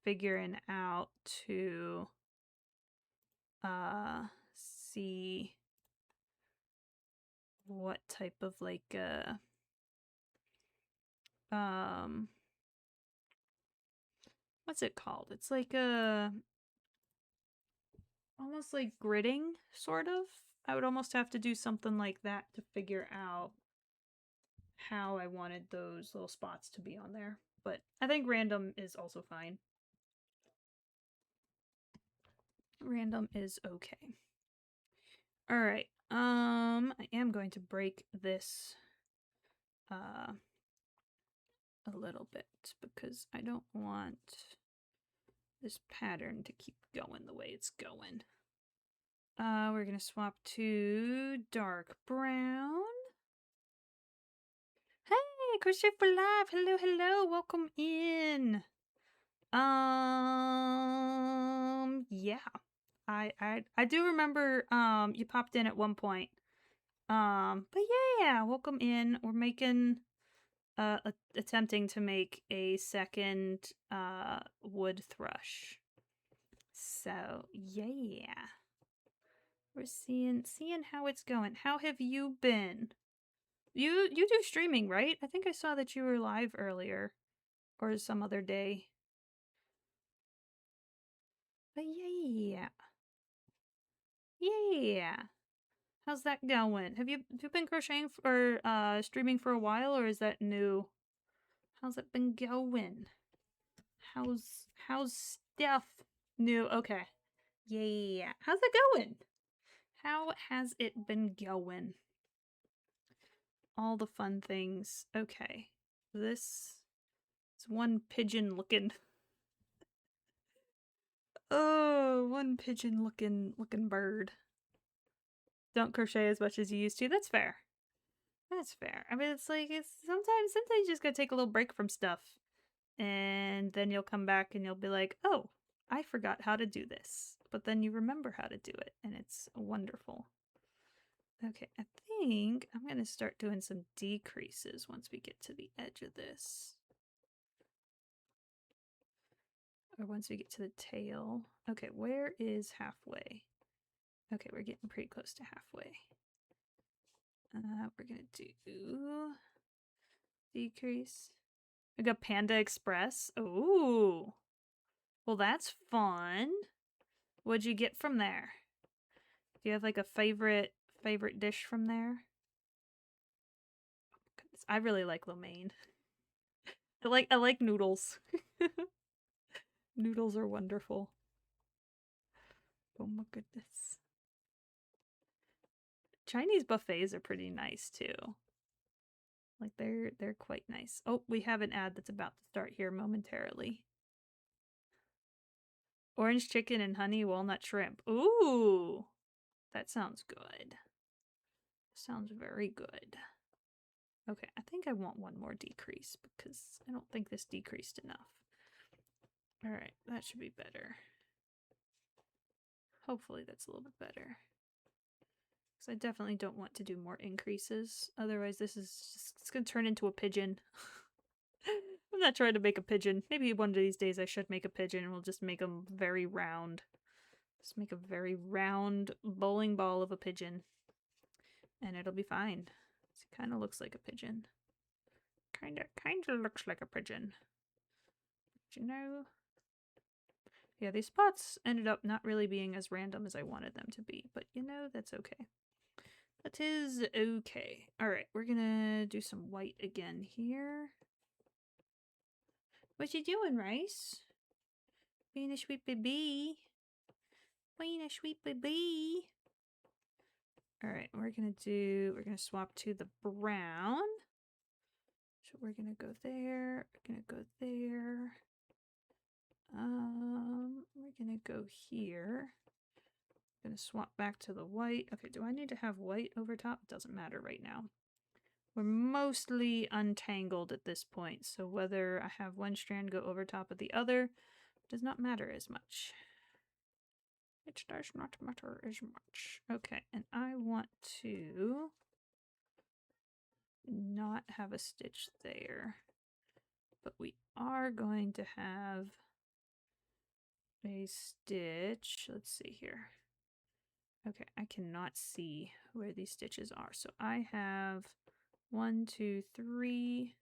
figuring out to see what type of like what's it called? It's like almost like gridding, sort of. I would almost have to do something like that to figure out how I wanted those little spots to be on there. But I think random is also fine. Random is okay. All right. I am going to break this a little bit because I don't want this pattern to keep going the way it's going. We're gonna swap to dark brown. Hey, Christopher Live. Hello, hello. Welcome in. Yeah. I do remember you popped in at one point. But yeah, welcome in. We're making attempting to make a second wood thrush. So, yeah. We're seeing how it's going. How have you been? You do streaming, right? I think I saw that you were live earlier or some other day. But yeah. Yeah. How's that going? Have you been crocheting or streaming for a while, or is that new? How's it been going? How's stuff new? Okay. Yeah. How's it going? How has it been going? All the fun things. Okay. This is one pigeon looking. Oh, one pigeon looking bird. Don't crochet as much as you used to. That's fair. That's fair. I mean, it's like sometimes you just gotta take a little break from stuff, and then you'll come back and you'll be like, "Oh, I forgot how to do this," but then you remember how to do it, and it's wonderful. Okay, I think I'm gonna start doing some decreases once we get to the edge of this, or once we get to the tail. Okay, where is halfway? Okay, we're getting pretty close to halfway. We're gonna do decrease. We got Panda Express. Ooh. Well, that's fun. What'd you get from there? Do you have like a favorite dish from there? Goodness, I really like lo mein. I like noodles. Noodles are wonderful. Oh my goodness. Chinese buffets are pretty nice too. Like they're quite nice. Oh, we have an ad that's about to start here momentarily. Orange chicken and honey walnut shrimp. Ooh, that sounds good. Sounds very good. Okay, I think I want one more decrease because I don't think this decreased enough. Alright, that should be better. Hopefully that's a little bit better. Because I definitely don't want to do more increases. Otherwise this is just, it's going to turn into a pigeon. I'm not trying to make a pigeon. Maybe one of these days I should make a pigeon and we'll just make them very round. Just make a very round bowling ball of a pigeon. And it'll be fine. It kind of looks like a pigeon. Kind of looks like a pigeon. But you know... Yeah, these spots ended up not really being as random as I wanted them to be. But you know, that's okay. That is okay. Alright, we're gonna do some white again here. What you doing, Rice? Being a sweet baby. Being a sweet baby. Alright, we're gonna swap to the brown. So we're gonna go there. We're gonna go there. We're gonna go here. Gonna swap back to the white. Okay, do I need to have white over top? It doesn't matter right now. We're mostly untangled at this point, so whether I have one strand go over top of the other does not matter as much. It does not matter as much. Okay, and I want to not have a stitch there, but we are going to have a stitch. Let's see here. Okay, I cannot see where these stitches are. So I have 1, 2, 3.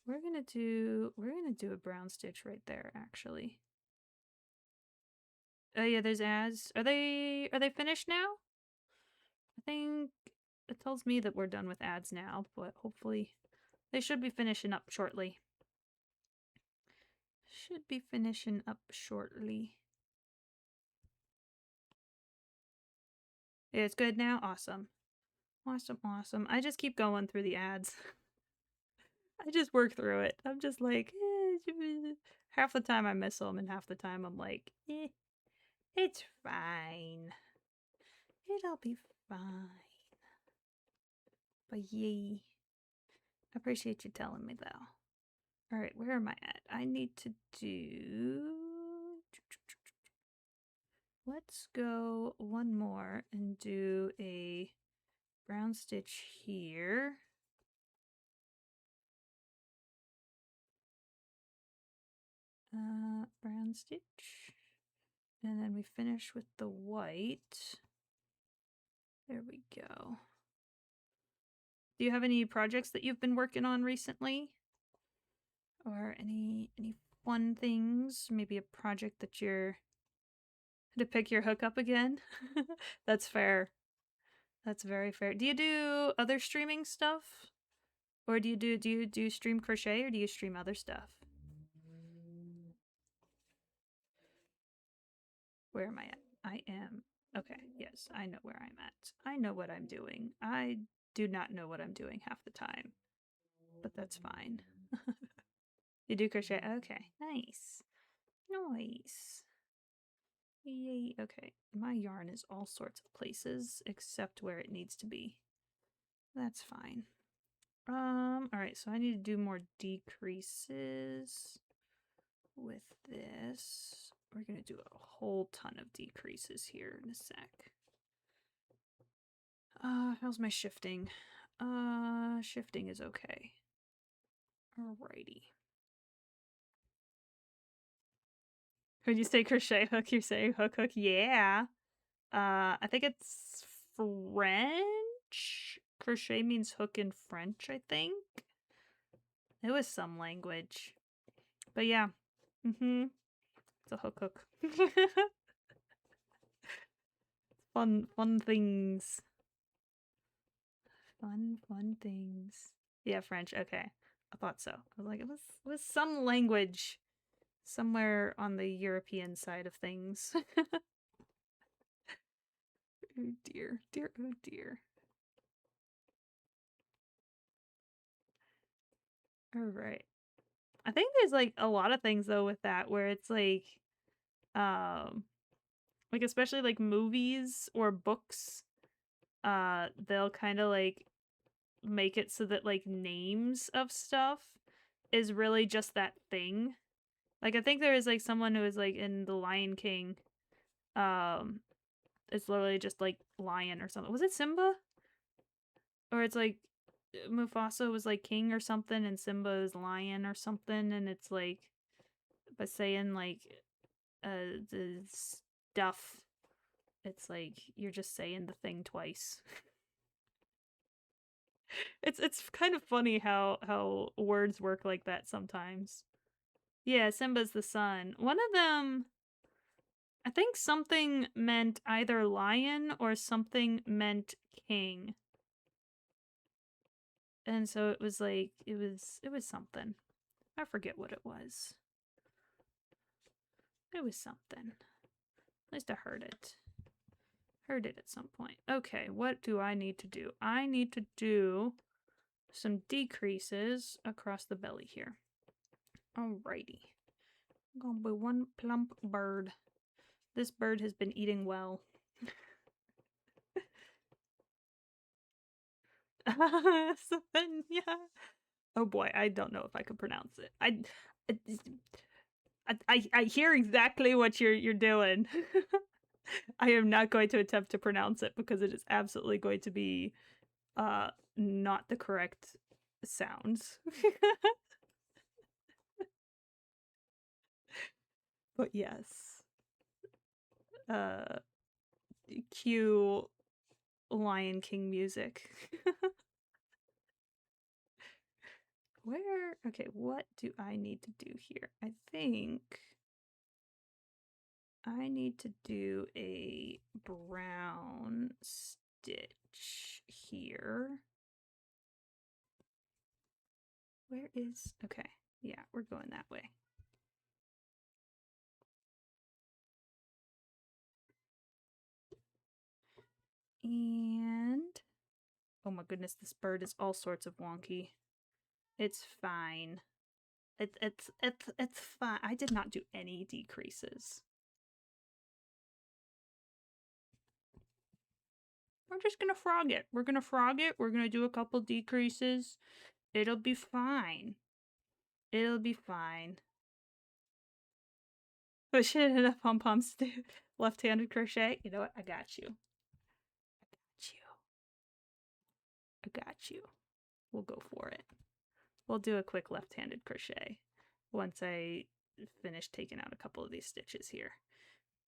We're gonna do a brown stitch right there, actually. Oh yeah, there's ads. Are they finished now? I think it tells me that we're done with ads now, but hopefully they should be finishing up shortly. Should be finishing up shortly. Yeah, it's good now? Awesome. Awesome, awesome. I just keep going through the ads. I just work through it. I'm just like, half the time I miss them, and half the time I'm like, it's fine. It'll be fine. But yay. I appreciate you telling me, though. Alright, where am I at? I need to do... Let's go one more and do a brown stitch here. Brown stitch. And then we finish with the white. There we go. Do you have any projects that you've been working on recently? Or any fun things? Maybe a project that you're to pick your hook up again? That's fair. That's very fair. Do you do other streaming stuff? Or do you stream crochet, or do you stream other stuff? Where am I at? I am... Okay, yes, I know where I'm at. I know what I'm doing. I do not know what I'm doing half the time. But that's fine. You do crochet? Okay, nice. Nice. Yay, okay. My yarn is all sorts of places, except where it needs to be. That's fine. Alright, so I need to do more decreases with this. We're gonna do a whole ton of decreases here in a sec. How's my shifting? Shifting is okay. Alrighty. When you say crochet hook, you're saying hook hook? Yeah. I think it's French. Crochet means hook in French, I think. It was some language. But yeah. Mm-hmm. It's a hook hook. Fun things. Fun things. Yeah, French. Okay. I thought so. I was like, it was some language somewhere on the European side of things. Oh dear. Dear, oh dear. Alright. I think there's like a lot of things though with that where it's like especially like movies or books, they'll kind of like make it so that like names of stuff is really just that thing. Like I think there is like someone who is like in The Lion King, it's literally just like lion or something. Was it Simba? Or it's like Mufasa was like king or something and Simba is lion or something, and it's like by saying like the stuff, it's like you're just saying the thing twice. It's kind of funny how words work like that sometimes. Yeah, Simba's the son. One of them, I think something meant either lion or something meant king. And so it was like it was something. I forget what it was. It was something. At least I heard it. Heard it at some point. Okay, what do I need to do? I need to do some decreases across the belly here. Alrighty. Gonna be one plump bird. This bird has been eating well. Slovenia. Oh boy, I don't know if I can pronounce it. I hear exactly what you're doing. I am not going to attempt to pronounce it because it is absolutely going to be not the correct sounds. But yes. Uh cue Lion King music. Where? Okay, what do I need to do here? I think I need to do a brown stitch here. Where is... Okay, yeah, we're going that way. And... Oh my goodness, this bird is all sorts of wonky. It's fine. It's fine. I did not do any decreases. We're just gonna frog it. We're gonna frog it. We're gonna do a couple decreases. It'll be fine. It'll be fine. Push it in a pom-pom left-handed crochet. You know what? I got you. I got you. We'll go for it. We'll do a quick left-handed crochet once I finish taking out a couple of these stitches here.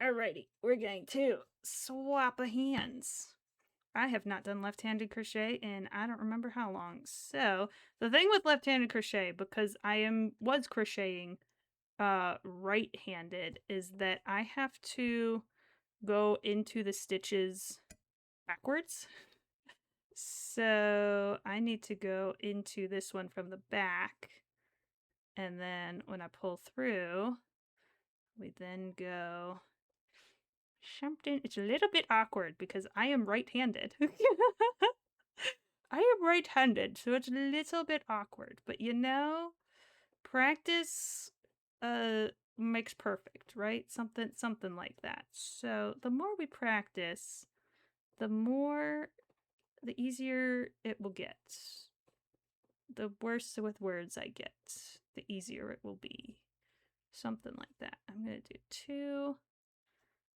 Alrighty, we're going to swap a hands. I have not done left-handed crochet in I don't remember how long. So the thing with left-handed crochet, because I was crocheting right-handed, is that I have to go into the stitches backwards. So I need to go into this one from the back, and then when I pull through, we then go something. It's a little bit awkward because I am right-handed. I am right-handed, so it's a little bit awkward, but you know, practice makes perfect, right? Something like that. So the more we practice, the easier it will get. The worse with words I get, the easier it will be. Something like that. I'm gonna do 2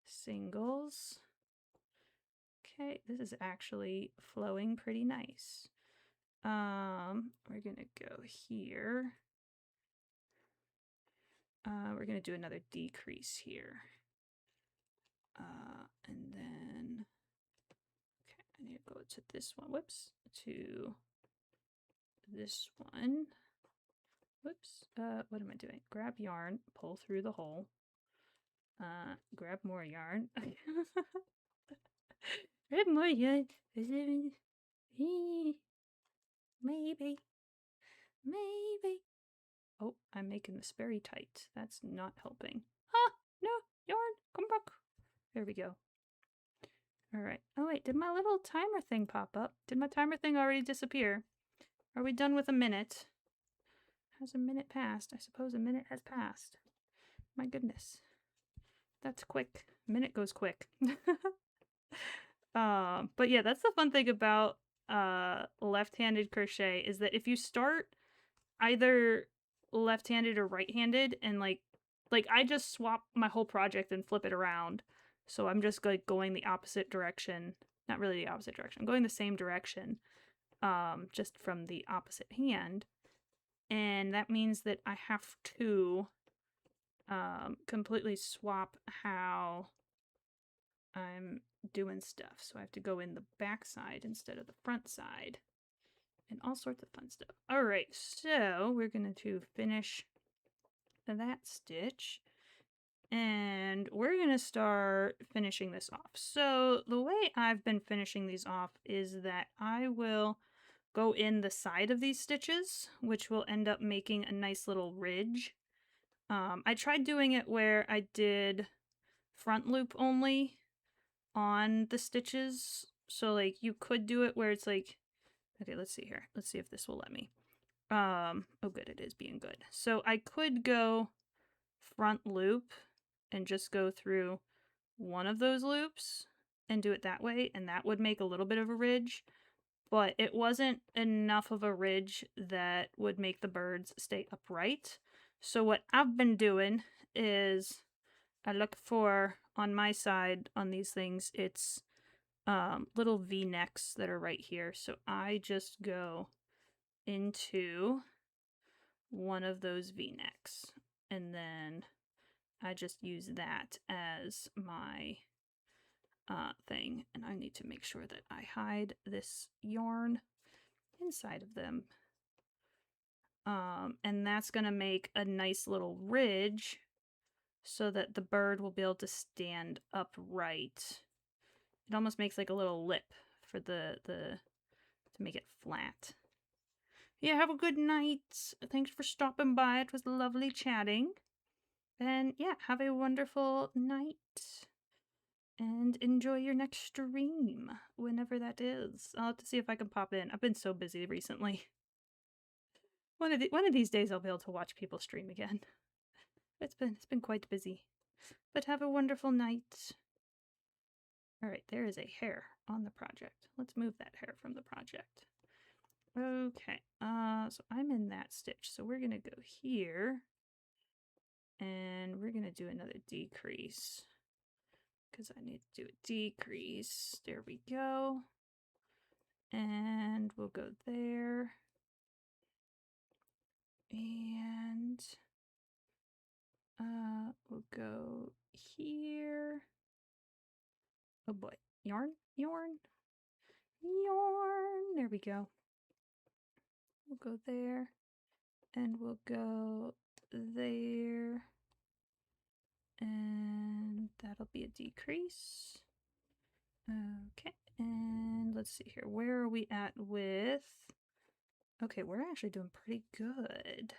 singles. Okay, this is actually flowing pretty nice. We're gonna go here. We're gonna do another decrease here. And then, okay, I need to go to this one. Whoops, to this one. Whoops, what am I doing? Grab yarn, pull through the hole. Grab more yarn. Grab more yarn. Maybe. Oh, I'm making this very tight. That's not helping. Ah, no, yarn, come back. There we go. All right. Oh wait, did my little timer thing pop up? Did my timer thing already disappear? Are we done with a minute? Has a minute passed? I suppose a minute has passed. My goodness. That's quick. A minute goes quick. But yeah, that's the fun thing about left-handed crochet is that if you start either left-handed or right-handed and like I just swap my whole project and flip it around. So I'm just like going the opposite direction. Not really the opposite direction. I'm going the same direction. Just from the opposite hand. And that means that I have to completely swap how I'm doing stuff. So I have to go in the back side instead of the front side. And all sorts of fun stuff. Alright, so we're going to finish that stitch. And we're going to start finishing this off. So the way I've been finishing these off is that I will go in the side of these stitches, which will end up making a nice little ridge. I tried doing it where I did front loop only on the stitches. So like you could do it where it's like, okay, let's see here. Let's see if this will let me. Oh good, it is being good. So I could go front loop and just go through one of those loops and do it that way, and that would make a little bit of a ridge. but it wasn't enough of a ridge that would make the birds stay upright. So what I've been doing is I look for, on my side on these things, it's little V-necks that are right here. So I just go into one of those V-necks and then I just use that as my thing. And I need to make sure that I hide this yarn inside of them. And that's going to make a nice little ridge so that the bird will be able to stand upright. It almost makes like a little lip for the to make it flat. Yeah, have a good night. Thanks for stopping by. It was lovely chatting. And yeah, have a wonderful night. And enjoy your next stream, whenever that is. I'll have to see if I can pop in. I've been so busy recently. One of these days I'll be able to watch people stream again. It's been quite busy. But have a wonderful night. Alright, there is a hair on the project. Let's move that hair from the project. Okay, so I'm in that stitch. So we're gonna go here. And we're gonna do another decrease. Because I need to do a decrease. There we go. And we'll go there. And we'll go here. Oh boy. Yarn, yarn, yarn. There we go. We'll go there. And we'll go there. And that'll be a decrease. Okay. And let's see here. Where are we at with... Okay, we're actually doing pretty good.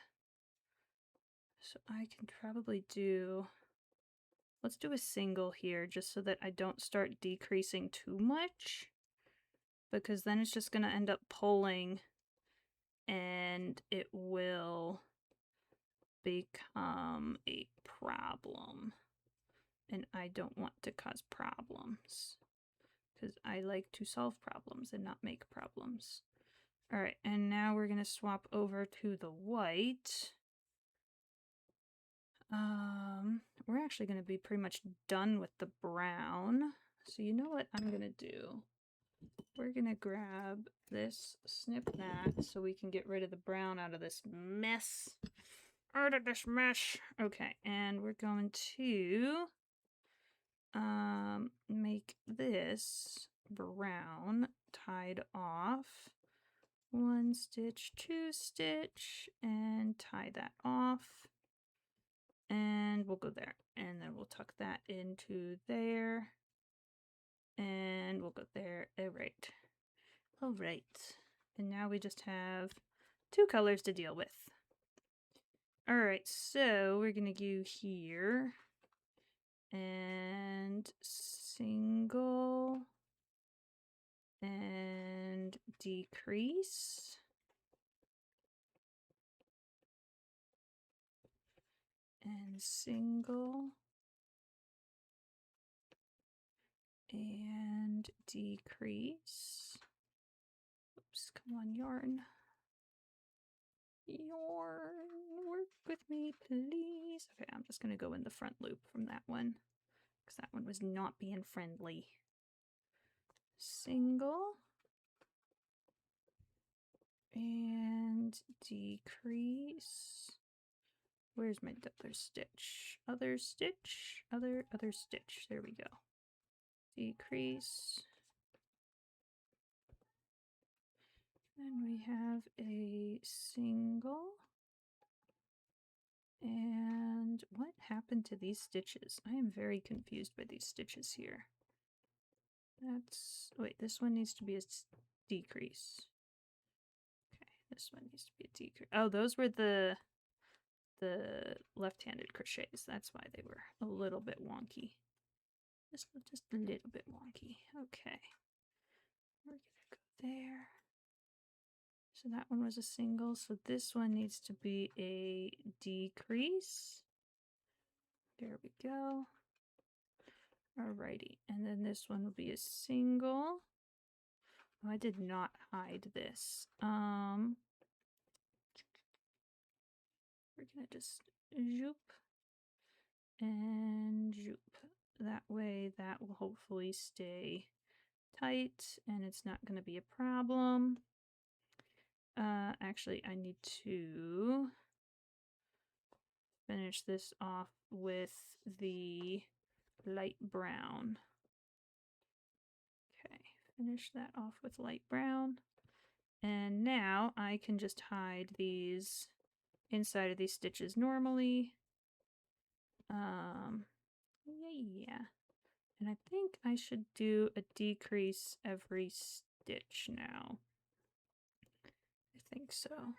So I can probably do... Let's do a single here just so that I don't start decreasing too much. Because then it's just going to end up pulling and it will become a problem. And I don't want to cause problems. Because I like to solve problems and not make problems. Alright, and now we're going to swap over to the white. We're actually going to be pretty much done with the brown. So you know what I'm going to do? We're going to grab this, snip that, so we can get rid of the brown out of this mess. Out of this mess. Okay, and we're going to make this brown tied off. 1 stitch, 2 stitch, and tie that off. And we'll go there. And then we'll tuck that into there. And we'll go there. Alright. Alright. And now we just have 2 colors to deal with. Alright, so we're going to go here. And single. And decrease. And single. And decrease. Oops, come on, yarn. Yarn, work with me, please. Okay, I'm just going to go in the front loop from that one. Because that one was not being friendly. Single. And decrease. Where's my other stitch? Other stitch. Other stitch. There we go. Decrease. And we have a single. And what happened to these stitches? I am very confused by these stitches here. That's... Wait, this one needs to be a decrease. Okay, this one needs to be a decrease. Oh, those were the left-handed crochets. That's why they were a little bit wonky. Just a little bit wonky. Okay. We're gonna go there. So that one was a single, so this one needs to be a decrease. There we go. Alrighty, and then this one will be a single. Oh, I did not hide this. We're gonna just zoop and zoop. That way that will hopefully stay tight and it's not gonna be a problem. Actually I need to finish this off with the light brown. Okay, finish that off with light brown. And now I can just hide these inside of these stitches normally. Yeah. And I think I should do a decrease every stitch now. I think so.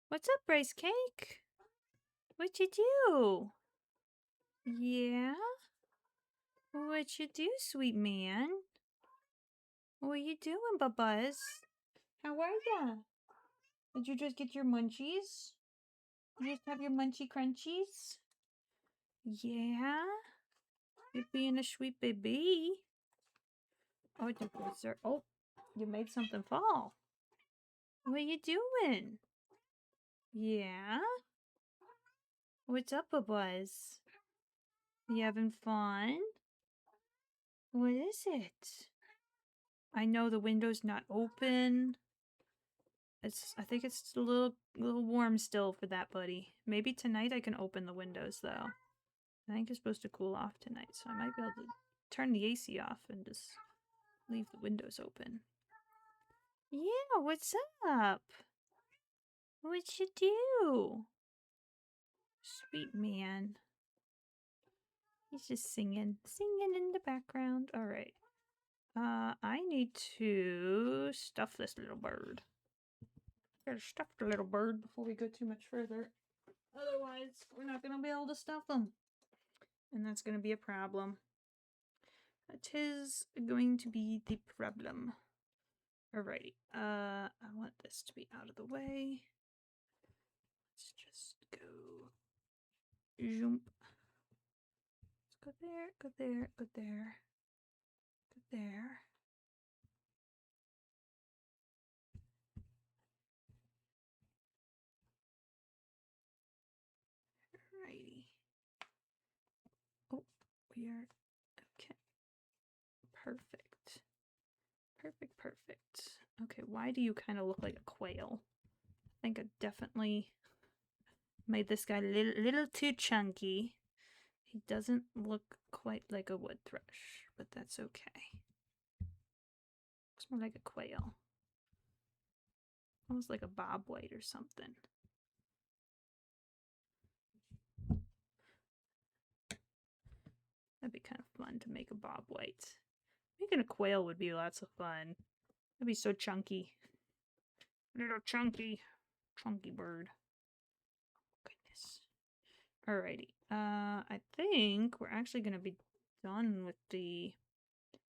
What's up, Rice Cake? What'd you do? Yeah? What'd you do, sweet man? What you doing, Bubuzz? How are ya? Did you just get your munchies? You just have your munchy crunchies? Yeah? You're being a sweet baby. Oh, oh, you made something fall. What you doing? Yeah? What's up, Bubuzz? You having fun? What is it? I know the window's not open. I think it's a little warm still for that, buddy. Maybe tonight I can open the windows, though. I think it's supposed to cool off tonight, so I might be able to turn the AC off and just leave the windows open. Yeah, what's up? What'd you do? Sweet man. He's just singing in the background. All right. I need to stuff this little bird. Gotta stuff the little bird before we go too much further. Otherwise, we're not gonna be able to stuff them. And that's gonna be a problem. That is going to be the problem. Alrighty. I want this to be out of the way. Let's just go. Jump. Let's go there, go there, go there, go there. Alrighty. Oh, we are okay. Perfect. Perfect, perfect. Okay, why do you kind of look like a quail? I think I definitely made this guy a little too chunky. He doesn't look quite like a wood thrush, but that's okay. Looks more like a quail. Almost like a bobwhite or something. That'd be kind of fun to make a bobwhite. Making a quail would be lots of fun. That'd be so chunky. Little chunky bird. Goodness. Alrighty. I think we're actually gonna be done with the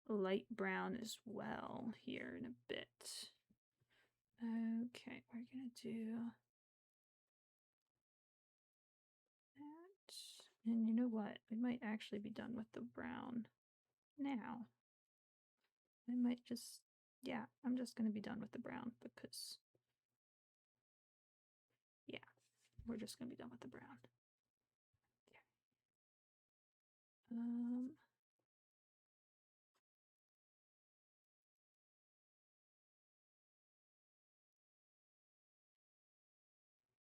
light brown as well here in a bit. Okay, we're gonna do that. And you know what? We might actually be done with the brown now. I might just, yeah, I'm just gonna be done with the brown because, yeah, we're just gonna be done with the brown.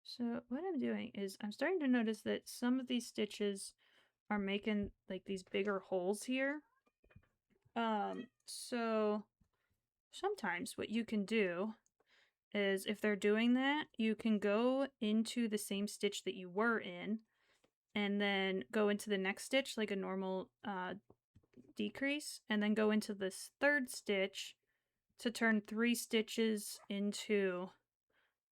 So what I'm doing is I'm starting to notice that some of these stitches are making like these bigger holes here. So sometimes what you can do is if they're doing that, you can go into the same stitch that you were in and then go into the next stitch like a normal decrease and then go into this third stitch to turn 3 stitches into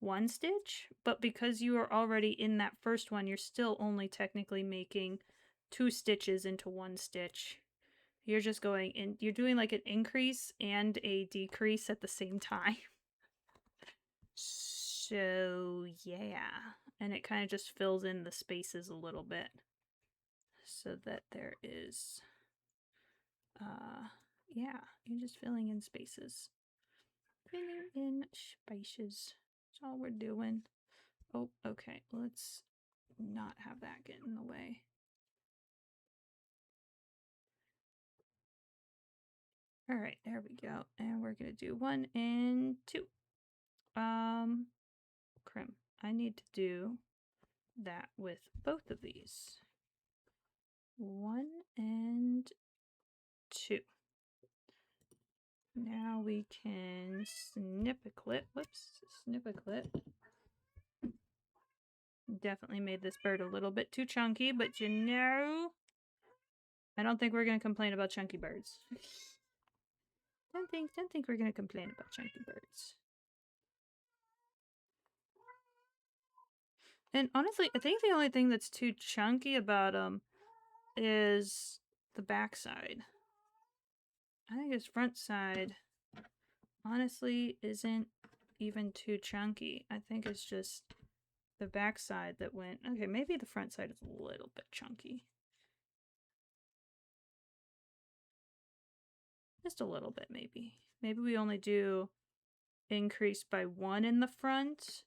1 stitch, but because you are already in that first one, you're still only technically making 2 stitches into 1 stitch. You're just going in, you're doing like an increase and a decrease at the same time. So yeah, and it kind of just fills in the spaces a little bit so that there is, yeah, you're just filling in spaces. Filling in spaces. That's all we're doing. Oh, okay. Let's not have that get in the way. All right, there we go. And we're gonna do 1 and 2. Crim. I need to do that with both of these. 1 and 2. Now we can snip a clip. Whoops, snip a clip. Definitely made this bird a little bit too chunky, but you know, I don't think we're gonna complain about chunky birds. Don't think we're gonna complain about chunky birds. And honestly, I think the only thing that's too chunky about them is the backside. I think his front side, honestly, isn't even too chunky. I think it's just the backside that went... Okay, maybe the front side is a little bit chunky. Just a little bit, maybe. Maybe we only do increase by 1 in the front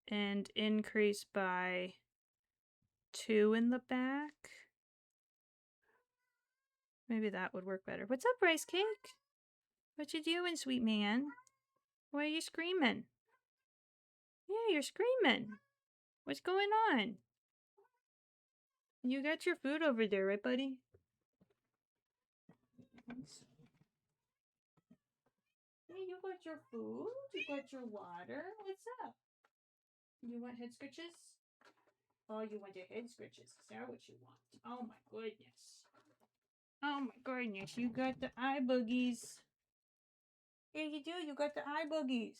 and increase by 2 in the back. Maybe that would work better. What's up, Rice Cake? What you doing, sweet man? Why are you screaming? Yeah, you're screaming. What's going on? You got your food over there, right, buddy? Hey, you got your food? You got your water? What's up? You want head scratches? Oh, you want your head scratches. Is that what you want? Oh my goodness. Oh my goodness, you got the eye boogies. Yeah, you do. You got the eye boogies.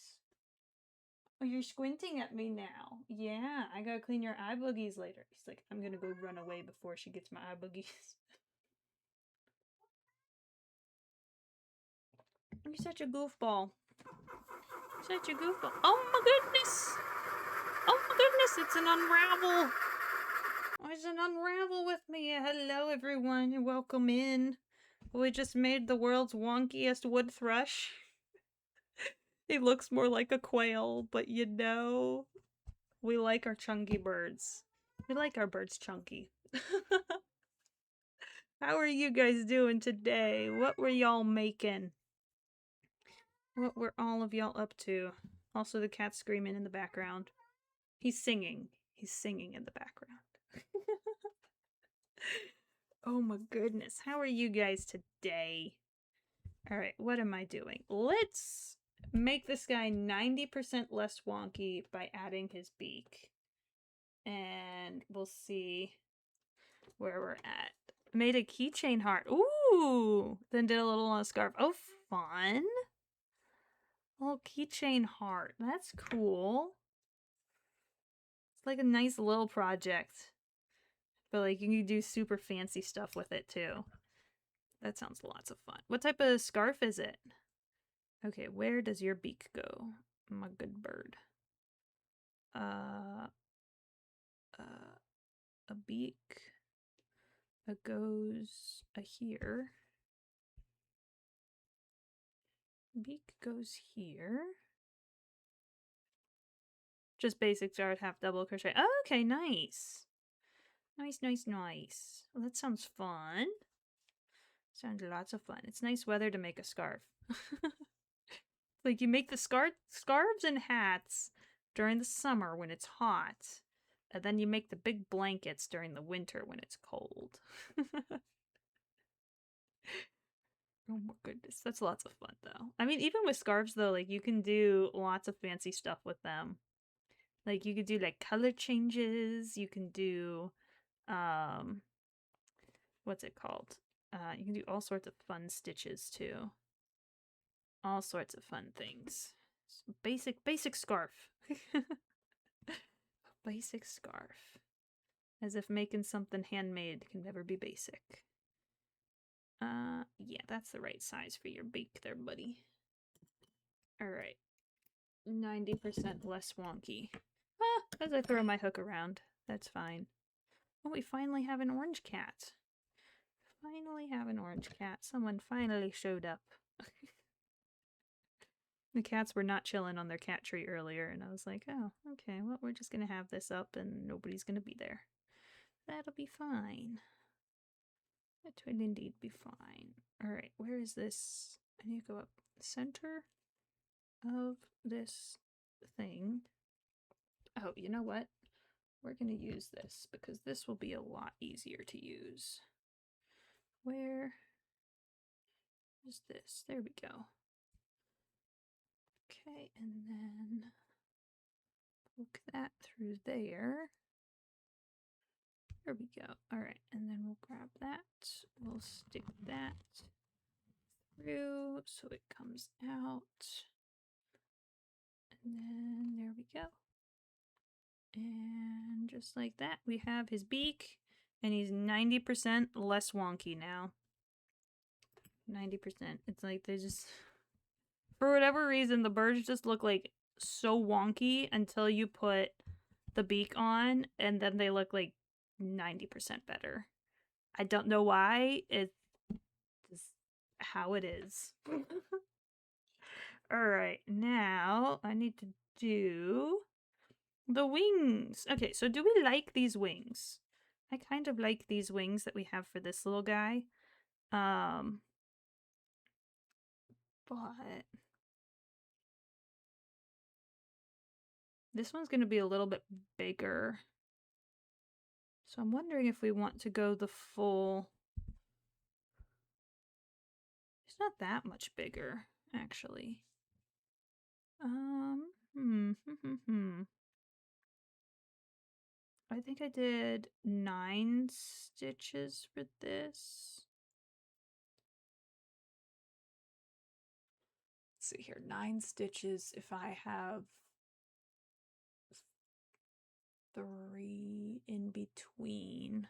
Oh, you're squinting at me now. Yeah, I gotta clean your eye boogies later. He's like, I'm gonna go run away before she gets my eye boogies. You're such a goofball. Such a goofball. Oh my goodness! Oh my goodness, it's an unravel! It's an unravel with me. Hello everyone, and welcome in. We just made the world's wonkiest wood thrush. He looks more like a quail, but you know, we like our chunky birds. We like our birds chunky. How are you guys doing today? What were y'all making? What were all of y'all up to? Also, the cat's screaming in the background. He's singing. He's singing in the background. Oh my goodness. How are you guys today? Alright, what am I doing? Let's make this guy 90% less wonky by adding his beak. And we'll see where we're at. Made a keychain heart. Ooh! Then did a little on a scarf. Oh, fun! A little keychain heart. That's cool. It's like a nice little project. But like you can do super fancy stuff with it too. That sounds lots of fun. What type of scarf is it? Okay, where does your beak go? My good bird. A beak. It goes here. Beak goes here. Just basic start, half double crochet. Oh, okay, nice. Nice, nice, nice. Well, that sounds fun. Sounds lots of fun. It's nice weather to make a scarf. Like you make the scarves and hats during the summer when it's hot. And then you make the big blankets during the winter when it's cold. Oh my goodness, that's lots of fun though. I mean, even with scarves though, like you can do lots of fancy stuff with them. Like you could do like color changes, you can do what's it called? You can do all sorts of fun stitches too. All sorts of fun things. Basic scarf. Basic scarf. As if making something handmade can never be basic. Yeah, that's the right size for your beak there, buddy. Alright. 90% less wonky. As I throw my hook around. That's fine. Oh, we finally have an orange cat. Finally have an orange cat. Someone finally showed up. The cats were not chilling on their cat tree earlier, and I was like, oh, okay, well, we're just gonna have this up and nobody's gonna be there. That'll be fine. That would indeed be fine. Alright, where is this? I need to go up the center of this thing. Oh, you know what? We're gonna use this because this will be a lot easier to use. Where is this? There we go. Okay, and then poke that through there. There we go. Alright, and then we'll grab that. We'll stick that through so it comes out. And then there we go. And just like that, we have his beak. And he's 90% less wonky now. 90%. It's like they just... For whatever reason, the birds just look like so wonky until you put the beak on, and then they look like 90% better. I don't know why. It's just how it is. Alright, now I need to do the wings. Okay, so do we like these wings? I kind of like these wings that we have for this little guy. But this one's going to be a little bit bigger. So I'm wondering if we want to go the full... It's not that much bigger, actually. I think I did 9 stitches for this. Let's see here, 9 stitches if I have 3 in between.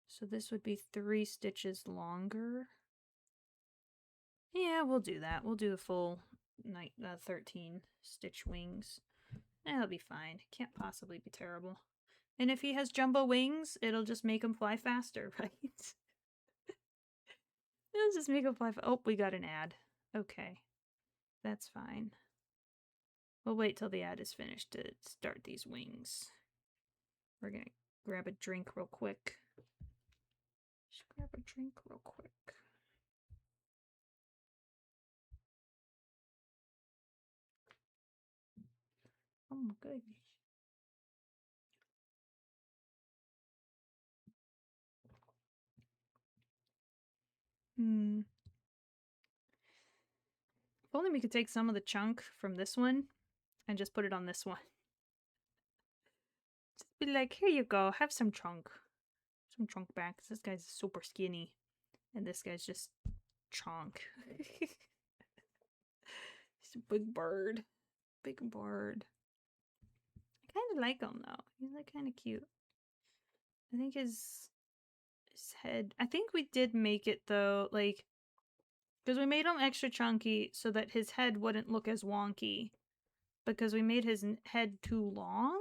So this would be 3 stitches longer. Yeah, we'll do that. We'll do the full 13 stitch wings. That'll be fine. Can't possibly be terrible. And if he has jumbo wings, it'll just make him fly faster, right? It'll just make him fly Oh, we got an ad. Okay. That's fine. We'll wait till the ad is finished to start these wings. We're gonna grab a drink real quick. Just grab a drink real quick. Oh my goodness. If only we could take some of the chunk from this one and just put it on this one. Just be like, here you go, have some chunk. Some chunk back, because this guy's super skinny. And this guy's just chunk. He's a big bird. Big bird. I kind of like him, though. He's like kind of cute. I think his head... I think we did make it, though, like... Because we made him extra chunky so that his head wouldn't look as wonky. Because we made his head too long.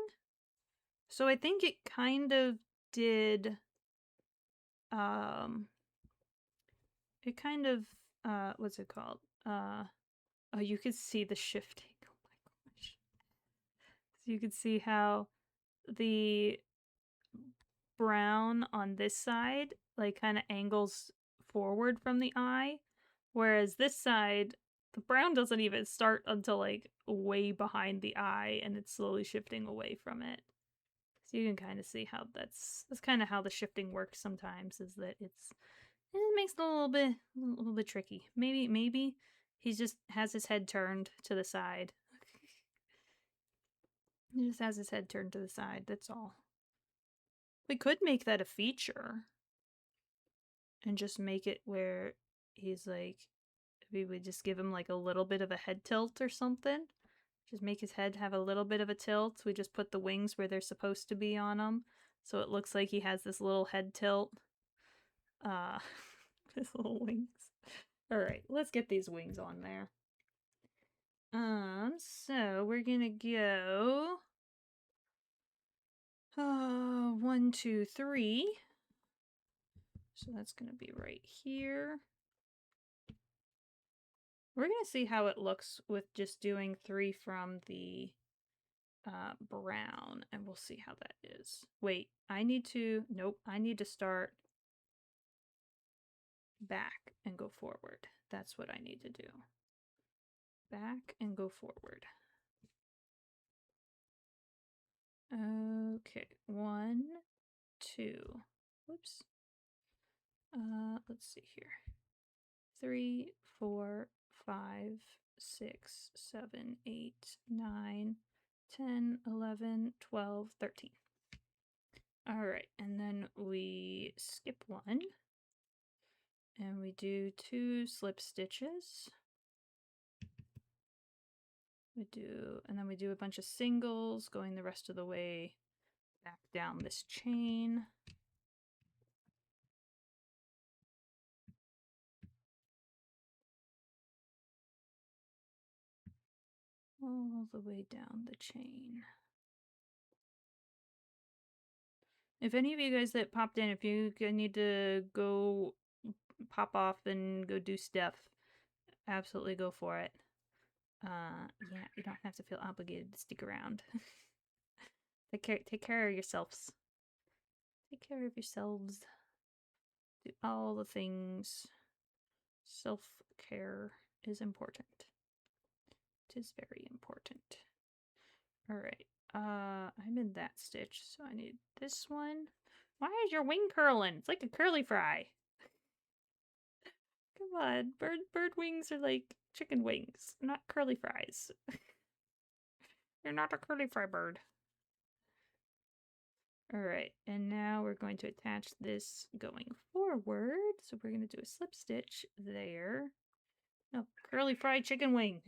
So I think it kind of did... It kind of... what's it called? Oh, you could see the shifting. Oh my gosh. So you could see how the brown on this side, like, kind of angles forward from the eye. Whereas this side, the brown doesn't even start until, like, way behind the eye, and it's slowly shifting away from it. So you can kind of see how that's kind of how the shifting works sometimes, is that it makes it a little bit tricky. Maybe he just has his head turned to the side. He just has his head turned to the side, that's all. We could make that a feature. And just make it where he's like, we would just give him like a little bit of a head tilt or something. Just make his head have a little bit of a tilt. We just put the wings where they're supposed to be on him. So it looks like he has this little head tilt. His little wings. Alright, let's get these wings on there. So we're gonna go... 1, 2, 3. So that's gonna be right here. We're going to see how it looks with just doing 3 from the brown, and we'll see how that is. Wait, I need to, nope, I need to start back and go forward. That's what I need to do. Back and go forward. Okay, 1, 2. Whoops. Let's see here. 3, 4, 5, 6, 7, 8, 9, 10, 11, 12, 13. All right, and then we skip 1. And we do 2 slip stitches. And then we do a bunch of singles going the rest of the way back down this chain. All the way down the chain. If any of you guys that popped in, if you need to go pop off and go do stuff, absolutely go for it. Yeah, you don't have to feel obligated to stick around. Take care of yourselves. Take care of yourselves. Do all the things. Self-care is important. It is very important. Alright, I'm in that stitch, so I need this one. Why is your wing curling? It's like a curly fry. Come on, bird wings are like chicken wings, not curly fries. You're not a curly fry bird. Alright, and now we're going to attach this going forward. So we're going to do a slip stitch there. No, curly fried chicken wing.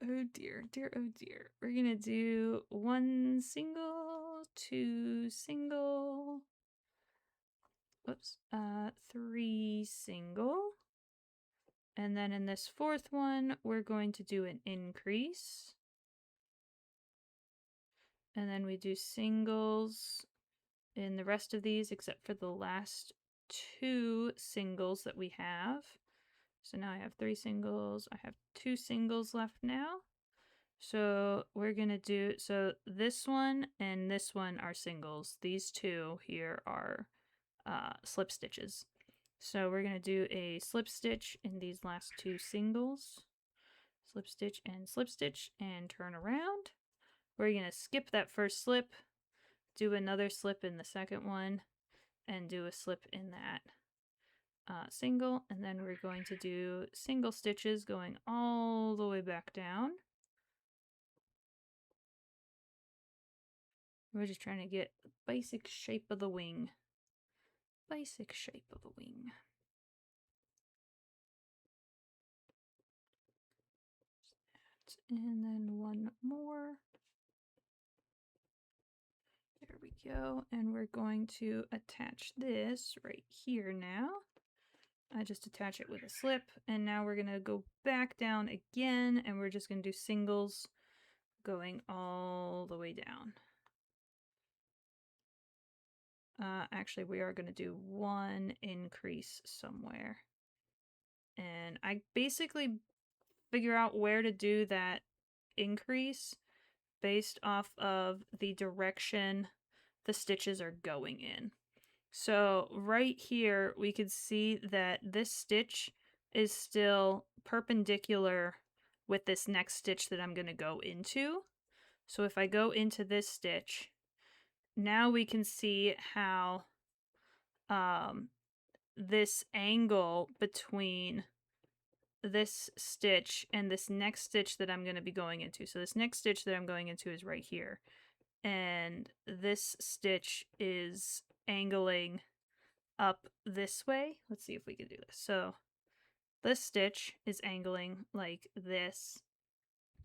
Oh dear, dear, oh dear. We're going to do 1 single, 2 single, oops, 3 single. And then in this 4th one, we're going to do an increase. And then we do singles in the rest of these except for the last 2 singles that we have. So now I have 3 singles. I have 2 singles left now. So we're going to do, so this one and this one are singles. These 2 here are slip stitches. So we're going to do a slip stitch in these last 2 singles. Slip stitch and turn around. We're going to skip that first slip, do another slip in the second one, and do a slip in that single. And then we're going to do single stitches going all the way back down. We're just trying to get the basic shape of the wing. Basic shape of the wing. And then 1 more. There we go. And we're going to attach this right here now. I just attach it with a slip. And now we're going to go back down again. And we're just going to do singles going all the way down. Actually, we are going to do 1 increase somewhere. And I basically figure out where to do that increase based off of the direction the stitches are going in. So right here, we could see that this stitch is still perpendicular with this next stitch that I'm going to go into. So if I go into this stitch, now we can see how this angle between this stitch and this next stitch that I'm going to be going into. So this next stitch that I'm going into is right here. And this stitch is angling up this way. Let's see if we can do this. So this stitch is angling like this.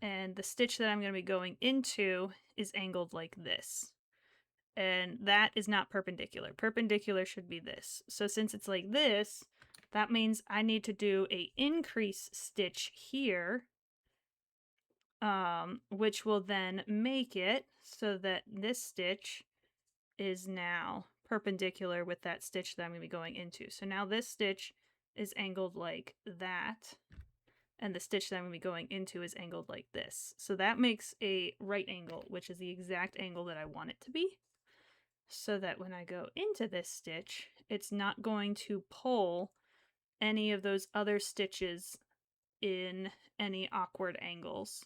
And the stitch that I'm going to be going into is angled like this. And that is not perpendicular. Perpendicular should be this. So since it's like this, that means I need to do a increase stitch here, which will then make it so that this stitch is now perpendicular with that stitch that I'm going to be going into. So now this stitch is angled like that, and the stitch that I'm going to be going into is angled like this. So that makes a right angle, which is the exact angle that I want it to be. So that when I go into this stitch, it's not going to pull any of those other stitches in any awkward angles,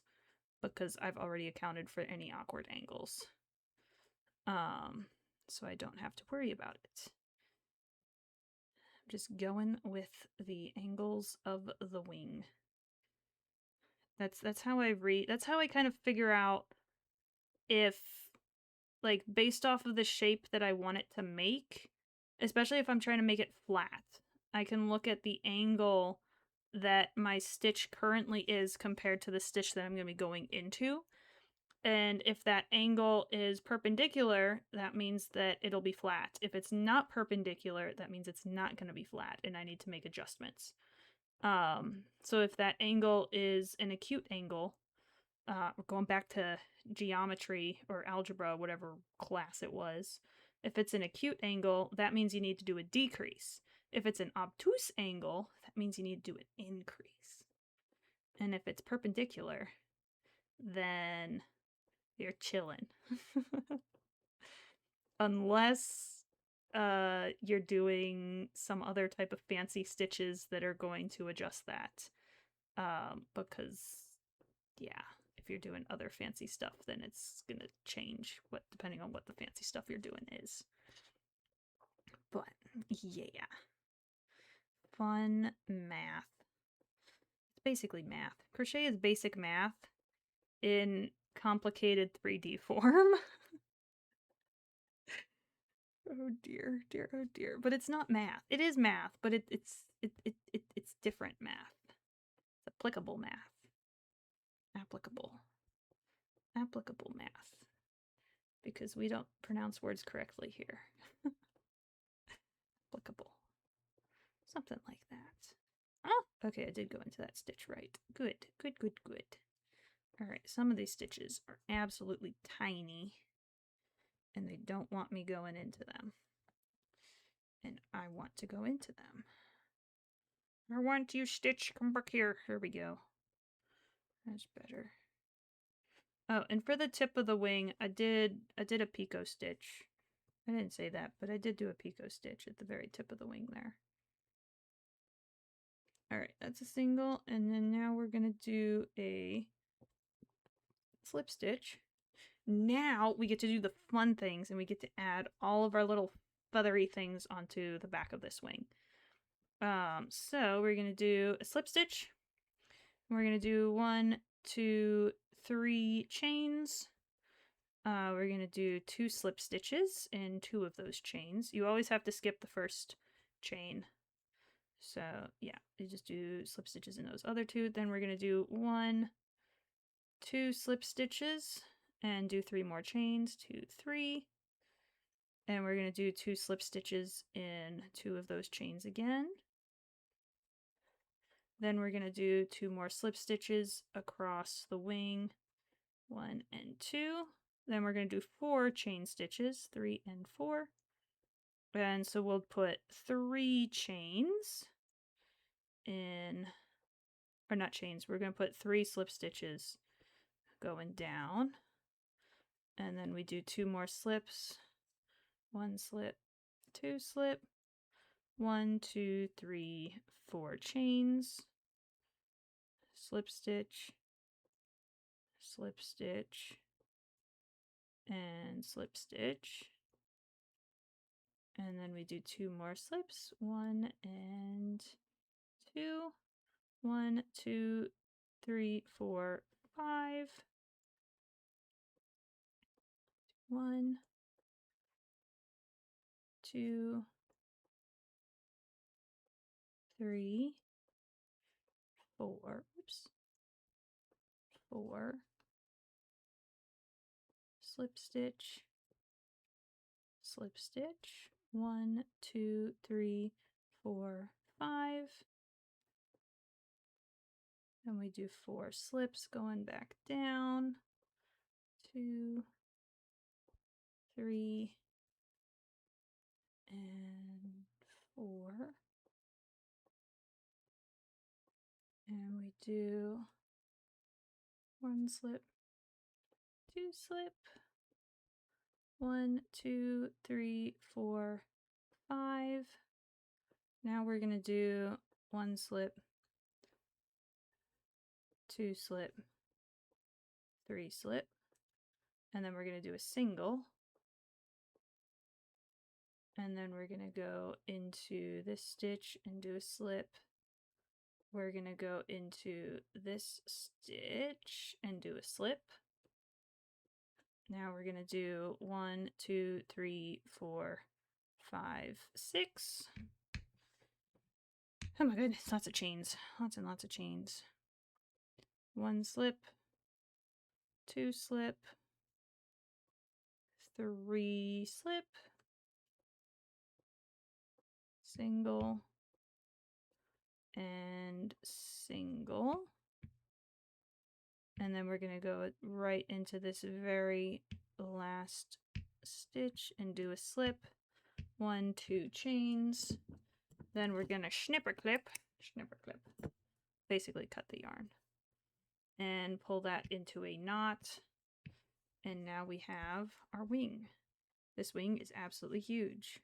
because I've already accounted for any awkward angles. So I don't have to worry about it. I'm just going with the angles of the wing. That's how I that's how I kind of figure out if, like, based off of the shape that I want it to make, especially if I'm trying to make it flat, I can look at the angle that my stitch currently is compared to the stitch that I'm going to be going into. And if that angle is perpendicular, that means that it'll be flat. If it's not perpendicular, that means it's not going to be flat, and I need to make adjustments. So if that angle is an acute angle, we're going back to geometry or algebra, whatever class it was. If it's an acute angle, that means you need to do a decrease. If it's an obtuse angle, that means you need to do an increase. And if it's perpendicular, then you're chilling. Unless you're doing some other type of fancy stitches that are going to adjust that. Because, yeah, if you're doing other fancy stuff, then it's gonna change depending on what the fancy stuff you're doing is. But, yeah. Fun math. It's basically math. Crochet is basic math in complicated 3D form. Oh dear, dear, oh dear. But it's not math. It is math, but it's different math. It's applicable math. Applicable math. Because we don't pronounce words correctly here. Applicable. Something like that. Oh, okay, I did go into that stitch right. Good, good, good, good. Alright, some of these stitches are absolutely tiny, and they don't want me going into them. And I want to go into them. I want you, stitch. Come back here. Here we go. That's better. Oh, and for the tip of the wing, I did a picot stitch. I didn't say that, but I did do a picot stitch at the very tip of the wing there. Alright, that's a single, and then now we're going to do a slip stitch. Now we get to do the fun things, and we get to add all of our little feathery things onto the back of this wing. So we're going to do a slip stitch. We're going to do 1, 2, 3 chains. We're going to do 2 slip stitches in 2 of those chains. You always have to skip the first chain. So yeah, you just do slip stitches in those other 2. Then we're going to do 1, 2 slip stitches and do 3 more chains, 2, 3. And we're going to do 2 slip stitches in 2 of those chains again. Then we're going to do 2 more slip stitches across the wing, 1 and 2. Then we're going to do 4 chain stitches, 3 and 4. And so we'll put 3 chains in, or not chains, we're going to put 3 slip stitches going down. And then we do 2 more slips, 1 slip, 2 slip, 1, 2, 3, 4 chains, slip stitch, slip stitch, and slip stitch. And then we do 2 more slips, 1 and 2, 1, 2, 3, 4, 5, 1, 2, 3, 4, oops, 4, slip stitch, slip stitch, 1, 2, 3, 4, 5. And we do 4 slips going back down, 2, 3, and 4. do 1 slip, 2 slip, 1, 2, 3, 4, 5. Now we're gonna do 1 slip, 2 slip, 3 slip, and then we're gonna do a single, and then we're gonna go into this stitch and do a slip. We're gonna go into this stitch and do a slip. Now we're gonna do 1, 2, 3, 4, 5, 6. Oh my goodness, lots of chains. Lots and lots of chains. 1 slip, 2 slip, 3 slip, single, and single. And then we're going to go right into this very last stitch and do a slip. 1, 2 chains. Then we're going to snipper clip, basically cut the yarn, and pull that into a knot. And now we have our wing. This wing is absolutely huge,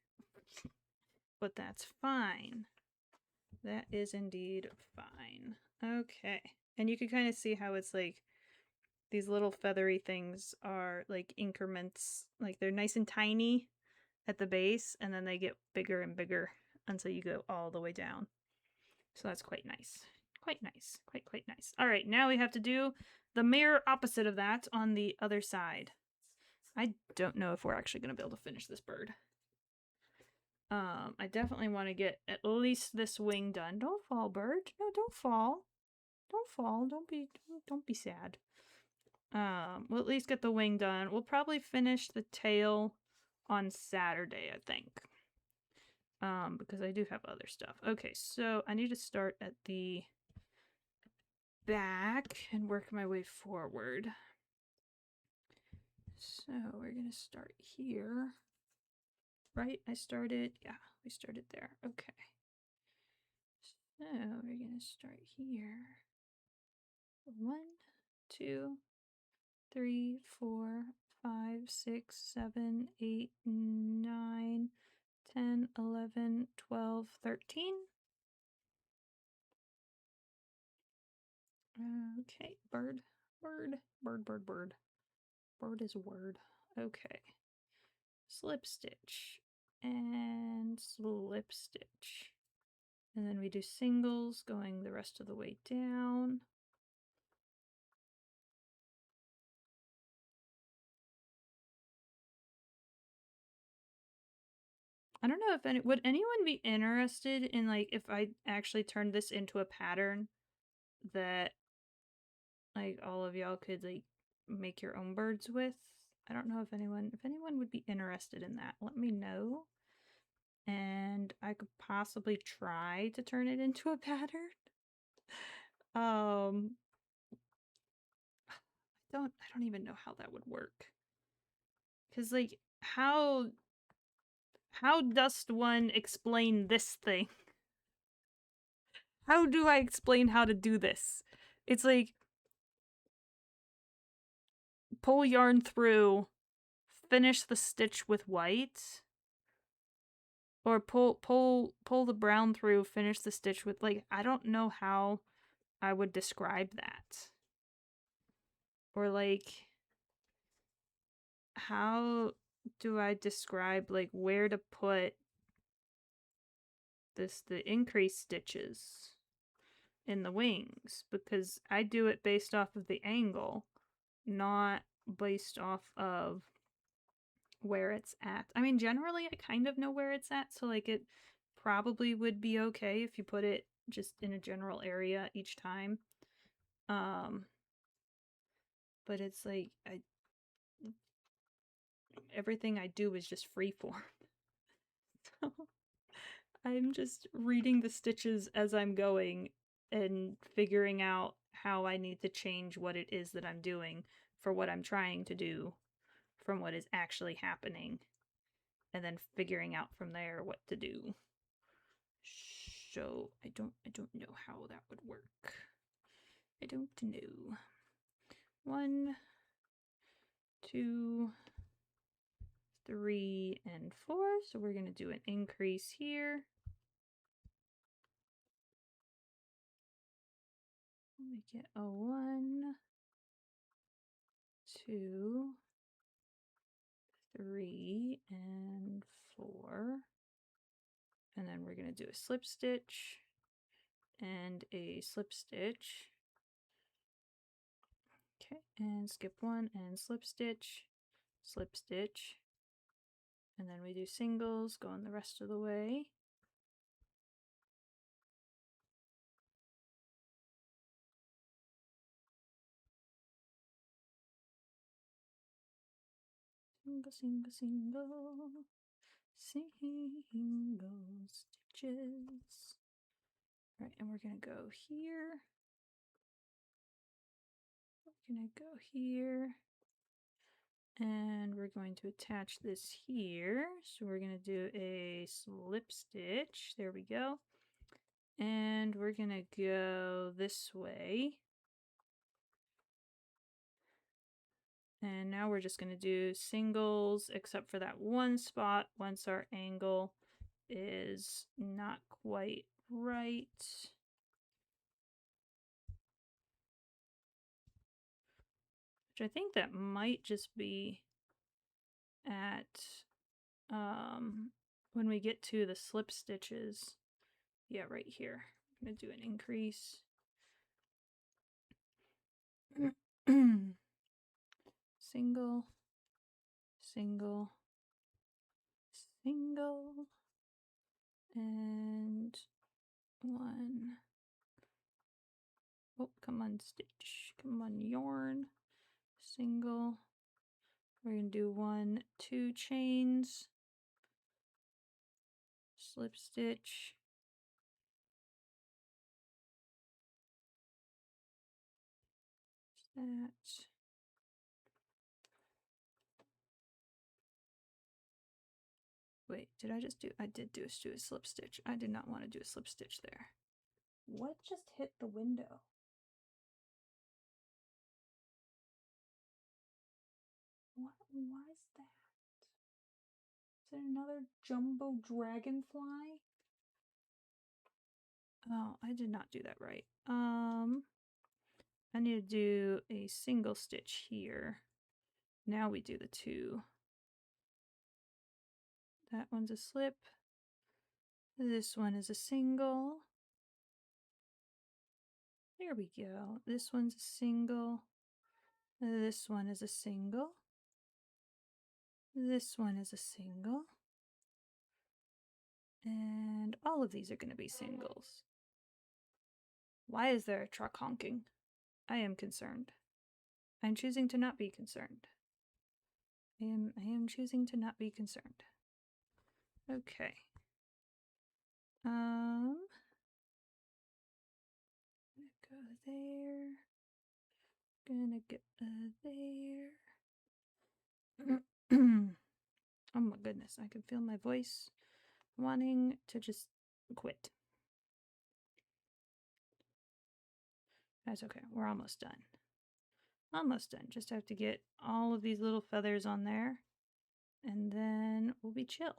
but that's fine. That is indeed fine. Okay. And you can kind of see how it's like these little feathery things are like increments, like they're nice and tiny at the base, and then they get bigger and bigger until you go all the way down. So that's quite nice. Quite nice. Quite nice. All right, now we have to do the mirror opposite of that on the other side. I don't know if we're actually going to be able to finish this bird. I definitely want to get at least this wing done. Don't fall, bird. No, don't fall. Don't fall. Don't be sad. We'll at least get the wing done. We'll probably finish the tail on Saturday, I think. Because I do have other stuff. Okay, so I need to start at the back and work my way forward. So we're gonna start here. Right? I started, yeah, we started there. Okay. So we're gonna start here. 1, 2, 3, 4, 5, 6, 7, 8, 9, 10, 11, 12, 13. Okay, bird. Bird is a word. Okay. Slip stitch and slip stitch. And then we do singles going the rest of the way down. I don't know if would anyone be interested in like if I actually turned this into a pattern that like all of y'all could like make your own birds with. I don't know if anyone would be interested in that. Let me know. And I could possibly try to turn it into a pattern. I don't even know how that would work. Cuz like how does one explain this thing? How do I explain how to do this? It's like pull yarn through, finish the stitch with white, or pull the brown through, finish the stitch with, like, I don't know how I would describe that. Or like how do I describe like where to put the increased stitches in the wings, because I do it based off of the angle, not based off of where it's at. I mean, generally I kind of know where it's at, so like it probably would be okay if you put it just in a general area each time. But it's like everything I do is just freeform. So I'm just reading the stitches as I'm going and figuring out how I need to change what it is that I'm doing for what I'm trying to do from what is actually happening, and then figuring out from there what to do. So I don't know how that would work. I don't know. 1, 2, 3, and 4. So we're going to do an increase here. We get a 1, 2, 3, and 4. And then we're going to do a slip stitch and a slip stitch. Okay, and skip 1 and slip stitch, and then we do singles going the rest of the way. Single, single, single, single stitches. All right, and we're gonna go here. We're gonna go here. And we're going to attach this here. So we're gonna do a slip stitch. There we go. And we're gonna go this way. And now we're just gonna do singles, except for that one spot once our angle is not quite right. Which I think that might just be at when we get to the slip stitches. Yeah, right here. I'm gonna do an increase. Single, single, single, and 1. Oh, come on, stitch. Come on, yarn. Single. We're going to do 1, 2 chains. Slip stitch. That. Wait, did I just do? I did do a slip stitch. I did not want to do a slip stitch there. What just hit the window? What was that? Is it another jumbo dragonfly? Oh, I did not do that right. I need to do a single stitch here. Now we do the 2. That one's a slip. This one is a single. There we go. This one's a single. This one is a single. This one is a single. And all of these are going to be singles. Why is there a truck honking? I am concerned. I'm choosing to not be concerned. I am choosing to not be concerned. Okay. Gonna go there. Gonna go there. Oh my goodness, I can feel my voice wanting to just quit. That's okay, we're almost done. Almost done. Just have to get all of these little feathers on there, and then we'll be chill.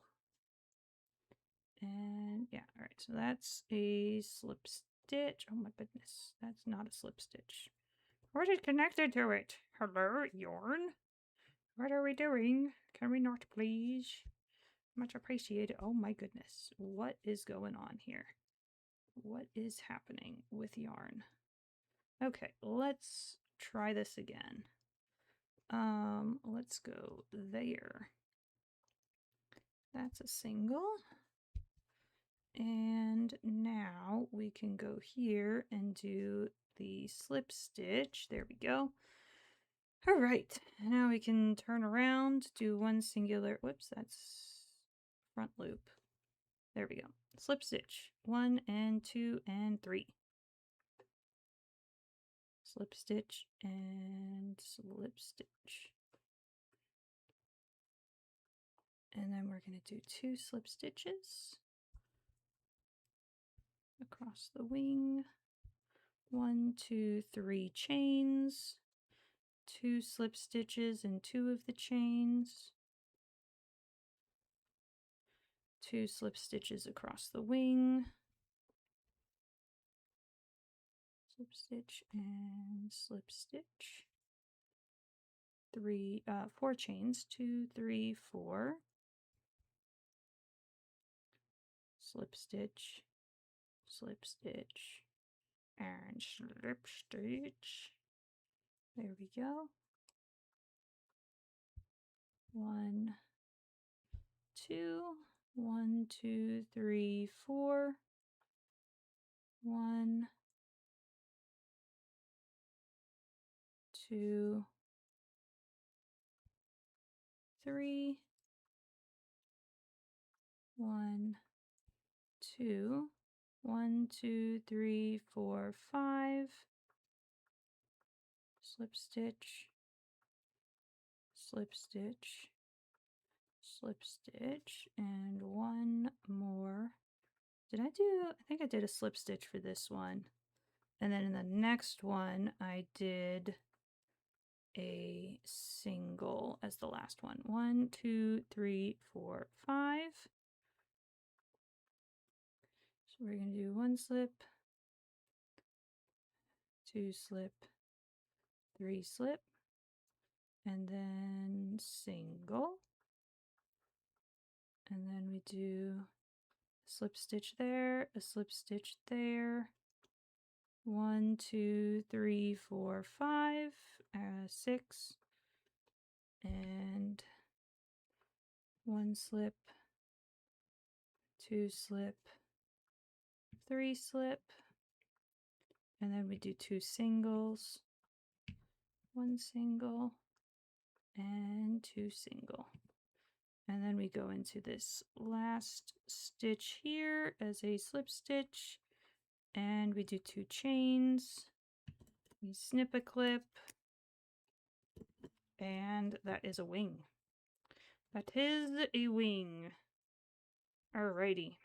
And yeah, all right, so that's a slip stitch. Oh my goodness, that's not a slip stitch. What is connected to it? Hello, yarn? What are we doing? Can we not please? Much appreciated. Oh my goodness, what is going on here? What is happening with yarn? Okay, let's try this again. Let's go there. That's a single. And now we can go here and do the slip stitch. There we go. All right, now we can turn around, do 1 singular, whoops, that's front loop. There we go. Slip stitch, 1 and 2 and 3. Slip stitch and slip stitch. And then we're going to do 2 slip stitches across the wing. 1, 2, 3 chains, 2 slip stitches in 2 of the chains, 2 slip stitches across the wing, slip stitch and slip stitch, 4 chains, 2, 3, 4, slip stitch, and slip stitch. There we go. 1, 2, 1, 2, 3, 4, 1, 2, 3, 1, 2, 1, 2, 3, 4, 5, slip stitch, slip stitch, slip stitch, and 1 more. I think I did a slip stitch for this one. And then in the next one, I did a single as the last one. 1, 2, 3, 4, 5. So we're going to do 1 slip, 2 slip, 3 slip, and then single. And then we do a slip stitch there, a slip stitch there. 1, 2, 3, 4, 5, 6, and 1 slip, 2 slip, 3 slip, and then we do 2 singles, 1 single, and 2 single. And then we go into this last stitch here as a slip stitch, and we do 2 chains, we snip a clip, and that is a wing. That is a wing. Alrighty.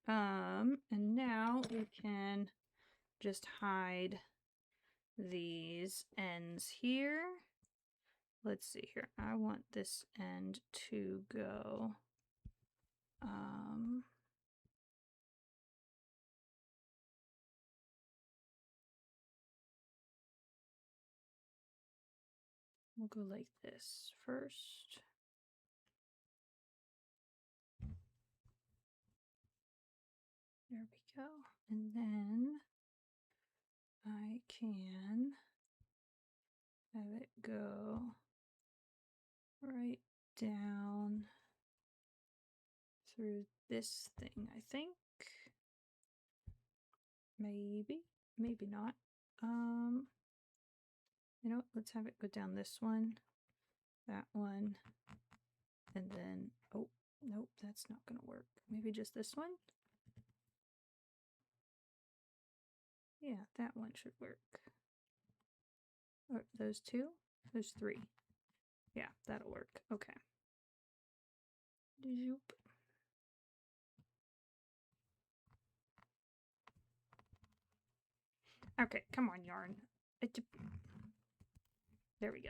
And now we can just hide these ends here. Let's see here. I want this end to go. We'll go like this first. There we go. And then I can have it go right down through this thing, I think. Maybe, maybe not. You know what? Let's have it go down this one, that one, and then, oh, nope, that's not gonna work. Maybe just this one? Yeah, that one should work. Or those 2? Those 3. Yeah, that'll work. Okay. Zoop. Okay, come on, yarn. There we go.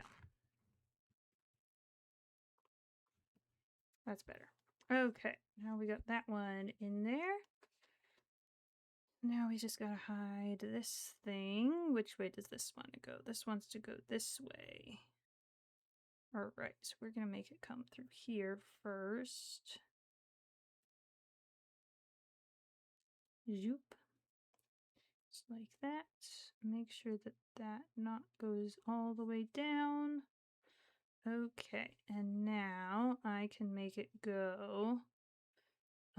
That's better. Okay, now we got that one in there. Now we just gotta hide this thing. Which way does this one go? This one's to go this way. Alright, so we're gonna make it come through here first. Zoop. Just like that. Make sure that that knot goes all the way down. Okay, and now I can make it go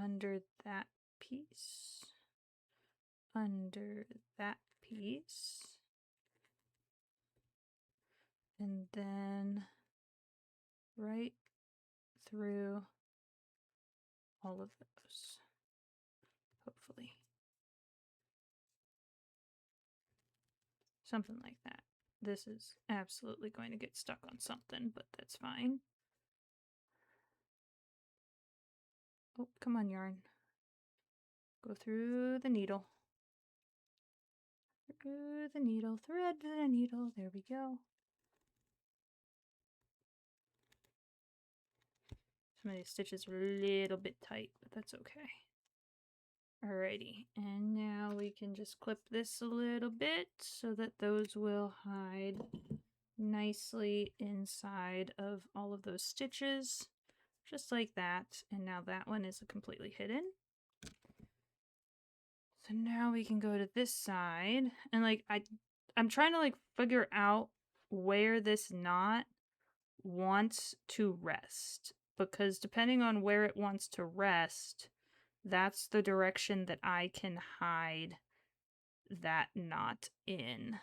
under that piece, under that piece, and then right through all of those, hopefully. Something like that. This is absolutely going to get stuck on something, but that's fine. Oh, come on, yarn. Go through the needle. through the needle, thread the needle. There we go. Some of these stitches are a little bit tight, but that's okay. Alrighty, and now we can just clip this a little bit so that those will hide nicely inside of all of those stitches, just like that. And now that one is completely hidden. So now we can go to this side, and like I'm trying to like figure out where this knot wants to rest, because depending on where it wants to rest, that's the direction that I can hide that knot in.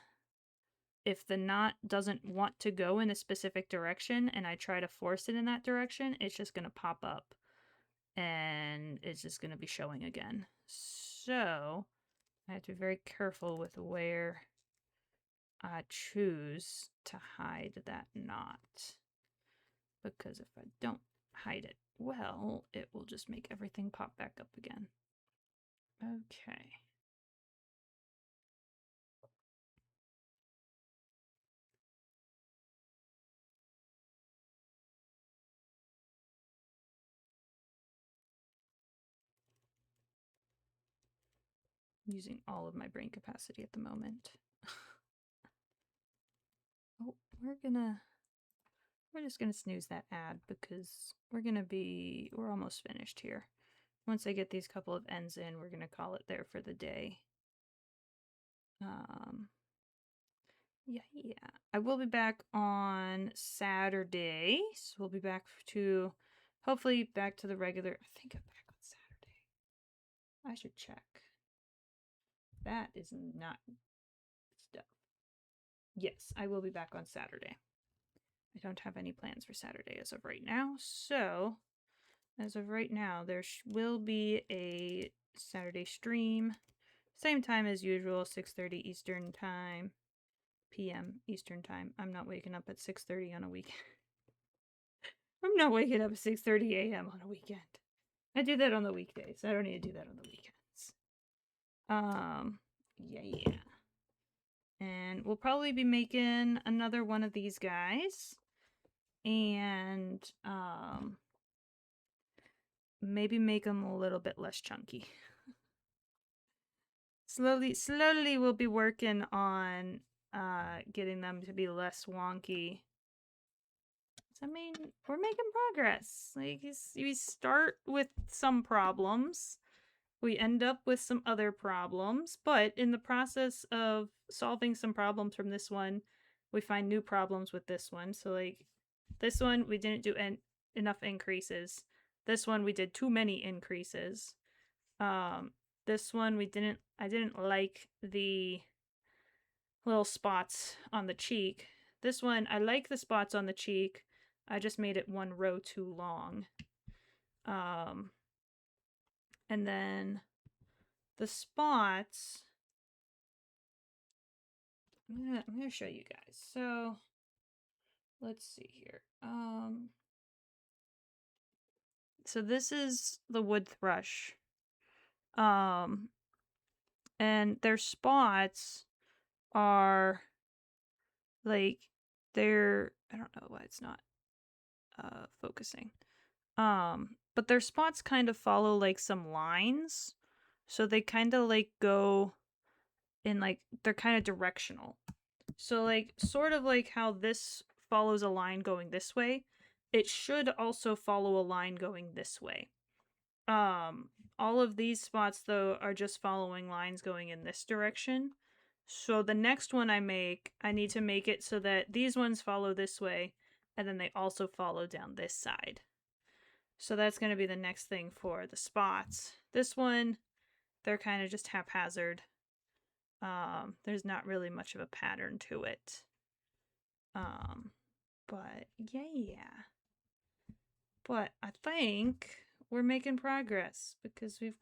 If the knot doesn't want to go in a specific direction and I try to force it in that direction, it's just going to pop up and it's just going to be showing again. So I have to be very careful with where I choose to hide that knot, because if I don't hide it well, it will just make everything pop back up again. Okay. Using all of my brain capacity at the moment. Oh, we're just gonna snooze that ad because we're almost finished here. Once I get these couple of ends in, we're gonna call it there for the day. Yeah. I will be back on Saturday, so we'll be back to, hopefully back to the regular. I think I'm back on Saturday. I should check. That is not stuff. Yes, I will be back on Saturday. I don't have any plans for Saturday as of right now, so as of right now, there will be a Saturday stream, same time as usual, 6:30 Eastern Time, p.m. Eastern Time. I'm not waking up at 6:30 on a weekend. I'm not waking up at 6:30 a.m. on a weekend. I do that on the weekdays. I don't need to do that on the weekends. Yeah. And we'll probably be making another one of these guys. And, maybe make them a little bit less chunky. Slowly we'll be working on getting them to be less wonky. I mean, we're making progress. Like, we start with some problems, we end up with some other problems, but in the process of solving some problems from this one, we find new problems with this one. So like this one, we didn't do enough increases. This one, we did too many increases. This one, I didn't like the little spots on the cheek. This one, I like the spots on the cheek. I just made it one row too long. And then the spots, I'm gonna show you guys. So let's see here. So this is the Wood Thrush. And their spots are like I don't know why it's not focusing. But their spots kind of follow like some lines. So they kind of like go in like, they're kind of directional. So like sort of like how this follows a line going this way, it should also follow a line going this way. All of these spots though are just following lines going in this direction. So the next one I make, I need to make it so that these ones follow this way and then they also follow down this side. So that's going to be the next thing for the spots. This one, they're kind of just haphazard. There's not really much of a pattern to it. But yeah. But I think we're making progress because we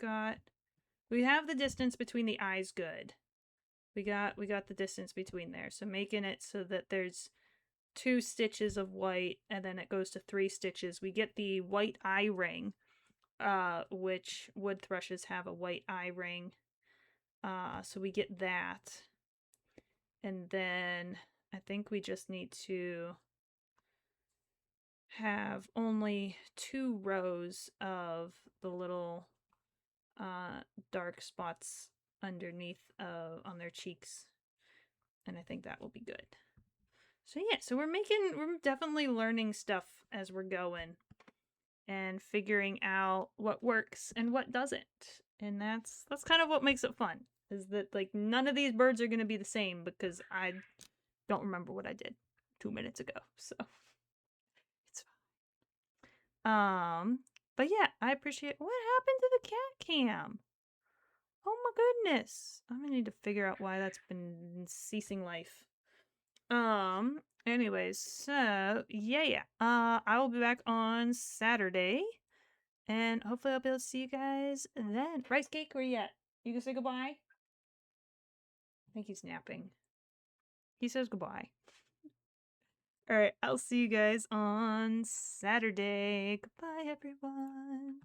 have the distance between the eyes good. We got the distance between there. So making it so that there's 2 stitches of white and then it goes to 3 stitches. We get the white eye ring, which wood thrushes have a white eye ring. So we get that. And then I think we just need to have only 2 rows of the little dark spots underneath on their cheeks. And I think that will be good. So yeah, so we're definitely learning stuff as we're going and figuring out what works and what doesn't. And that's kind of what makes it fun. Is that like none of these birds are going to be the same because I don't remember what I did 2 minutes ago. So it's fine. But yeah, I appreciate what happened to the cat cam? Oh my goodness. I'm gonna need to figure out why that's been ceasing life. Anyways, so yeah. I will be back on Saturday. And hopefully I'll be able to see you guys then. Rice Cake, where you at? You can say goodbye? I think he's napping. He says goodbye. Alright, I'll see you guys on Saturday. Goodbye, everyone.